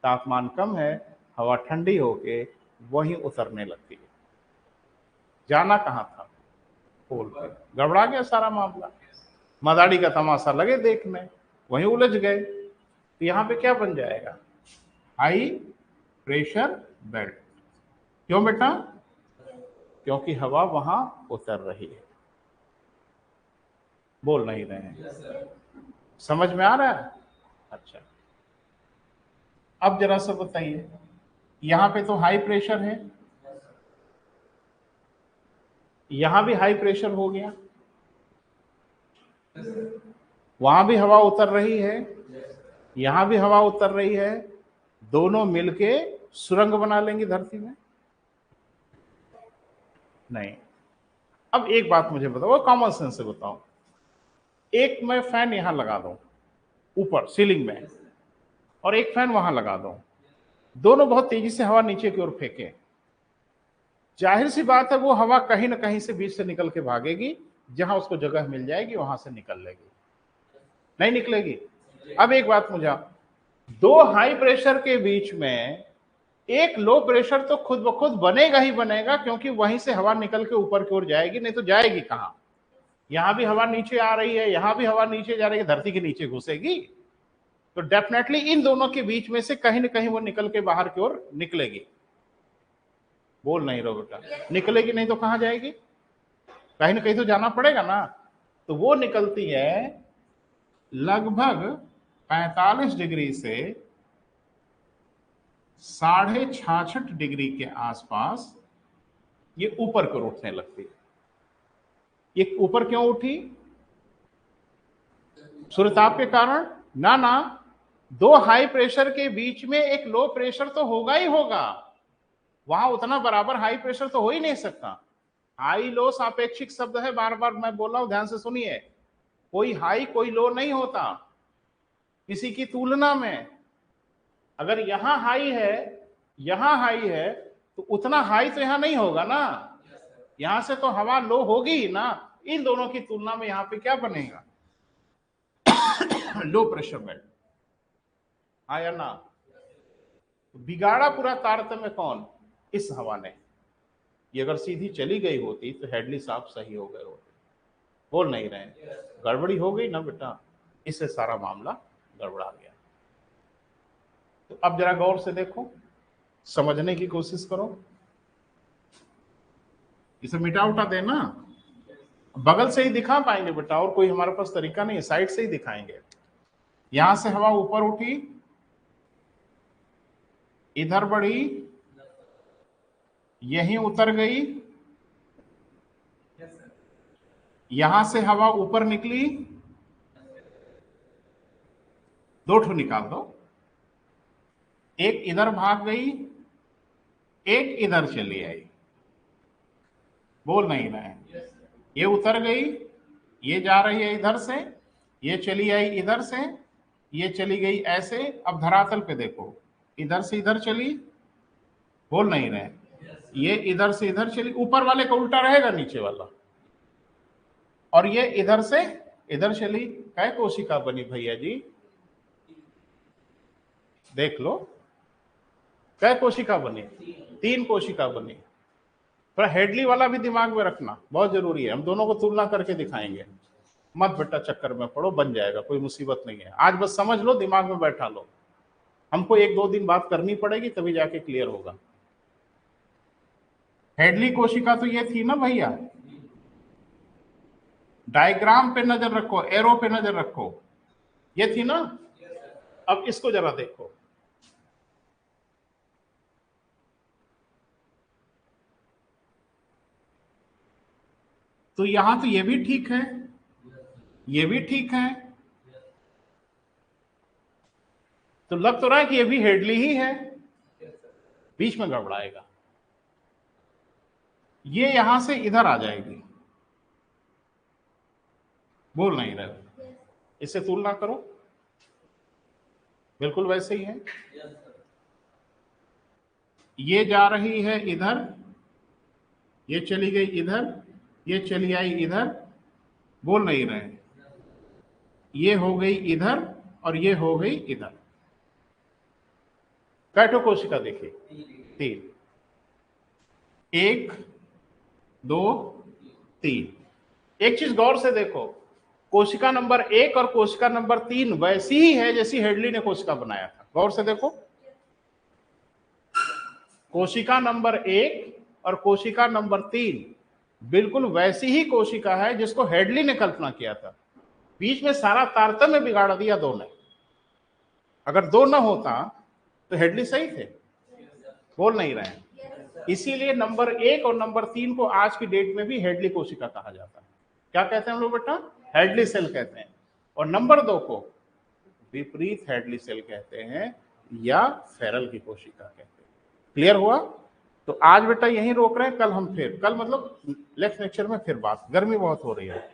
Speaker 1: तापमान कम है, हवा ठंडी होके वहीं उतरने लगती है। जाना कहां था? पोल पे। गड़बड़ा गया सारा मामला। मदारी का तमाशा लगे देखने, वहीं उलझ गए। तो यहां पे क्या बन जाएगा, हाई प्रेशर बेल्ट। क्यों बेटा, क्योंकि हवा वहां उतर रही है। बोल नहीं रहे हैं, समझ में आ रहा है? अच्छा, अब जरा सा बताइए, यहां पे तो हाई प्रेशर है, यहां भी हाई प्रेशर हो गया, वहां भी हवा उतर रही है, यहां भी हवा उतर रही है, दोनों मिलके सुरंग बना लेंगी धरती में? नहीं। अब एक बात मुझे बताओ, कॉमन सेंस से बताओ, एक मैं फैन यहां लगा दूं ऊपर सीलिंग में, और एक फैन वहां लगा दूं, दोनों बहुत तेजी से हवा नीचे की ओर फेंके, जाहिर सी बात है वो हवा कहीं ना कहीं से बीच से निकल के भागेगी, जहां उसको जगह मिल जाएगी वहां से निकल लेगी, नहीं निकलेगी? अब एक बात मुझे, दो हाई प्रेशर के बीच में एक लो प्रेशर तो खुद ब खुद बनेगा ही बनेगा, क्योंकि वहीं से हवा निकल के ऊपर की ओर जाएगी, नहीं तो जाएगी कहां? यहां भी हवा नीचे आ रही है, यहां भी हवा नीचे जा रही है, धरती के नीचे घुसेगी, तो डेफिनेटली इन दोनों के बीच में से कहीं ना कहीं वो निकल के बाहर की ओर निकलेगी। बोल नहीं रहो बेटा, निकलेगी नहीं तो कहां जाएगी? कहीं ना कहीं तो जाना पड़ेगा ना। तो वो निकलती है लगभग 45 डिग्री से 66.5 डिग्री के आसपास, ये ऊपर की ओर उठने लगती है। ये ऊपर क्यों उठी? सूर्यताप के कारण? ना ना, दो हाई प्रेशर के बीच में एक लो प्रेशर तो होगा ही होगा, वहां उतना बराबर हाई प्रेशर तो हो ही नहीं सकता। हाई लो सापेक्षिक शब्द है, बार बार मैं बोल रहा हूं, ध्यान से सुनिए, कोई हाई कोई लो नहीं होता किसी की तुलना में। अगर यहां हाई है, यहां हाई है, तो उतना हाई तो यहां नहीं होगा ना, यहां से तो हवा लो होगी ही ना। इन दोनों की तुलना में यहां पे क्या बनेगा, लो प्रेशर बेल्ट, हाँ या ना? बिगाड़ा पूरा तारतम्य कौन? इस हवा ने। ये अगर सीधी चली गई होती तो हेडली साहब सही हो गए होते। बोल नहीं रहे हैं, गड़बड़ी हो गई ना बेटा, इससे सारा मामला गड़बड़ा गया। तो अब जरा गौर से देखो, समझने की कोशिश करो, इसे मिटा उठा देना, बगल से ही दिखा पाएंगे बेटा, और कोई हमारे पास तरीका नहीं है, साइड से ही दिखाएंगे। यहां से हवा ऊपर उठी, इधर बढ़ी, यहीं उतर गई, यहां से हवा ऊपर निकली, दो ठो निकाल दो, एक इधर भाग गई, एक इधर चली आई। बोल नहीं रहे, ये उतर गई, ये जा रही है इधर से, ये चली आई इधर से, ये चली गई ऐसे। अब धरातल पे देखो, इधर से इधर चली, बोल नहीं रहे, ये इधर से इधर चली, ऊपर वाले का उल्टा रहेगा नीचे वाला, और ये इधर से इधर चली। कै कोशिका बनी भैया जी, देख लो, कै कोशिका बनी? 3 कोशिका बनी। थोड़ा हेडली वाला भी दिमाग में रखना, बहुत जरूरी है, हम दोनों को तुलना करके दिखाएंगे। मत बेटा चक्कर में पड़ो, बन जाएगा, कोई मुसीबत नहीं है, आज बस समझ लो, दिमाग में बैठा लो। हमको 1-2 दिन बात करनी पड़ेगी, तभी जाके क्लियर होगा। हेडली कोशिका तो ये थी ना भैया, डायग्राम पे नजर रखो, एरो पे नजर रखो, ये थी ना। अब इसको जरा देखो, तो यहां तो ये भी ठीक है, ये भी ठीक है, तो लग तो रहा है कि ये भी हेडली ही है, बीच में गड़बड़ाएगा, ये यहां से इधर आ जाएगी। बोल नहीं रहे, इससे तुलना करो, बिल्कुल वैसे ही है। ये जा रही है इधर, ये चली गई इधर, ये चली आई इधर। बोल नहीं रहे, ये हो गई इधर और ये हो गई इधर। कैटो कोशिका देखिए, 3, 1 2 3। एक चीज गौर से देखो, कोशिका नंबर 1 और कोशिका नंबर 3 वैसी ही है जैसी हेडली ने कोशिका बनाया था। गौर से देखो, कोशिका नंबर 1 और कोशिका नंबर 3 बिल्कुल वैसी ही कोशिका है जिसको हेडली ने कल्पना किया था। बीच में सारा तारतम्य बिगाड़ दिया दो ने। अगर दो न होता तो हेडली सही थे, बोल नहीं रहे हैं। इसीलिए नंबर 1 और नंबर 3 को आज की डेट में भी हेडली कोशिका कहा जाता है। क्या कहते हैं हम लोग बेटा? हेडली सेल कहते हैं। और नंबर 2 को विपरीत हेडली सेल कहते हैं या फेरल की कोशिका कहते हैं। क्लियर हुआ? तो आज बेटा यहीं रोक रहे हैं, कल हम फिर, कल मतलब नेक्स्ट लेक्चर में फिर बात, गर्मी बहुत हो रही है।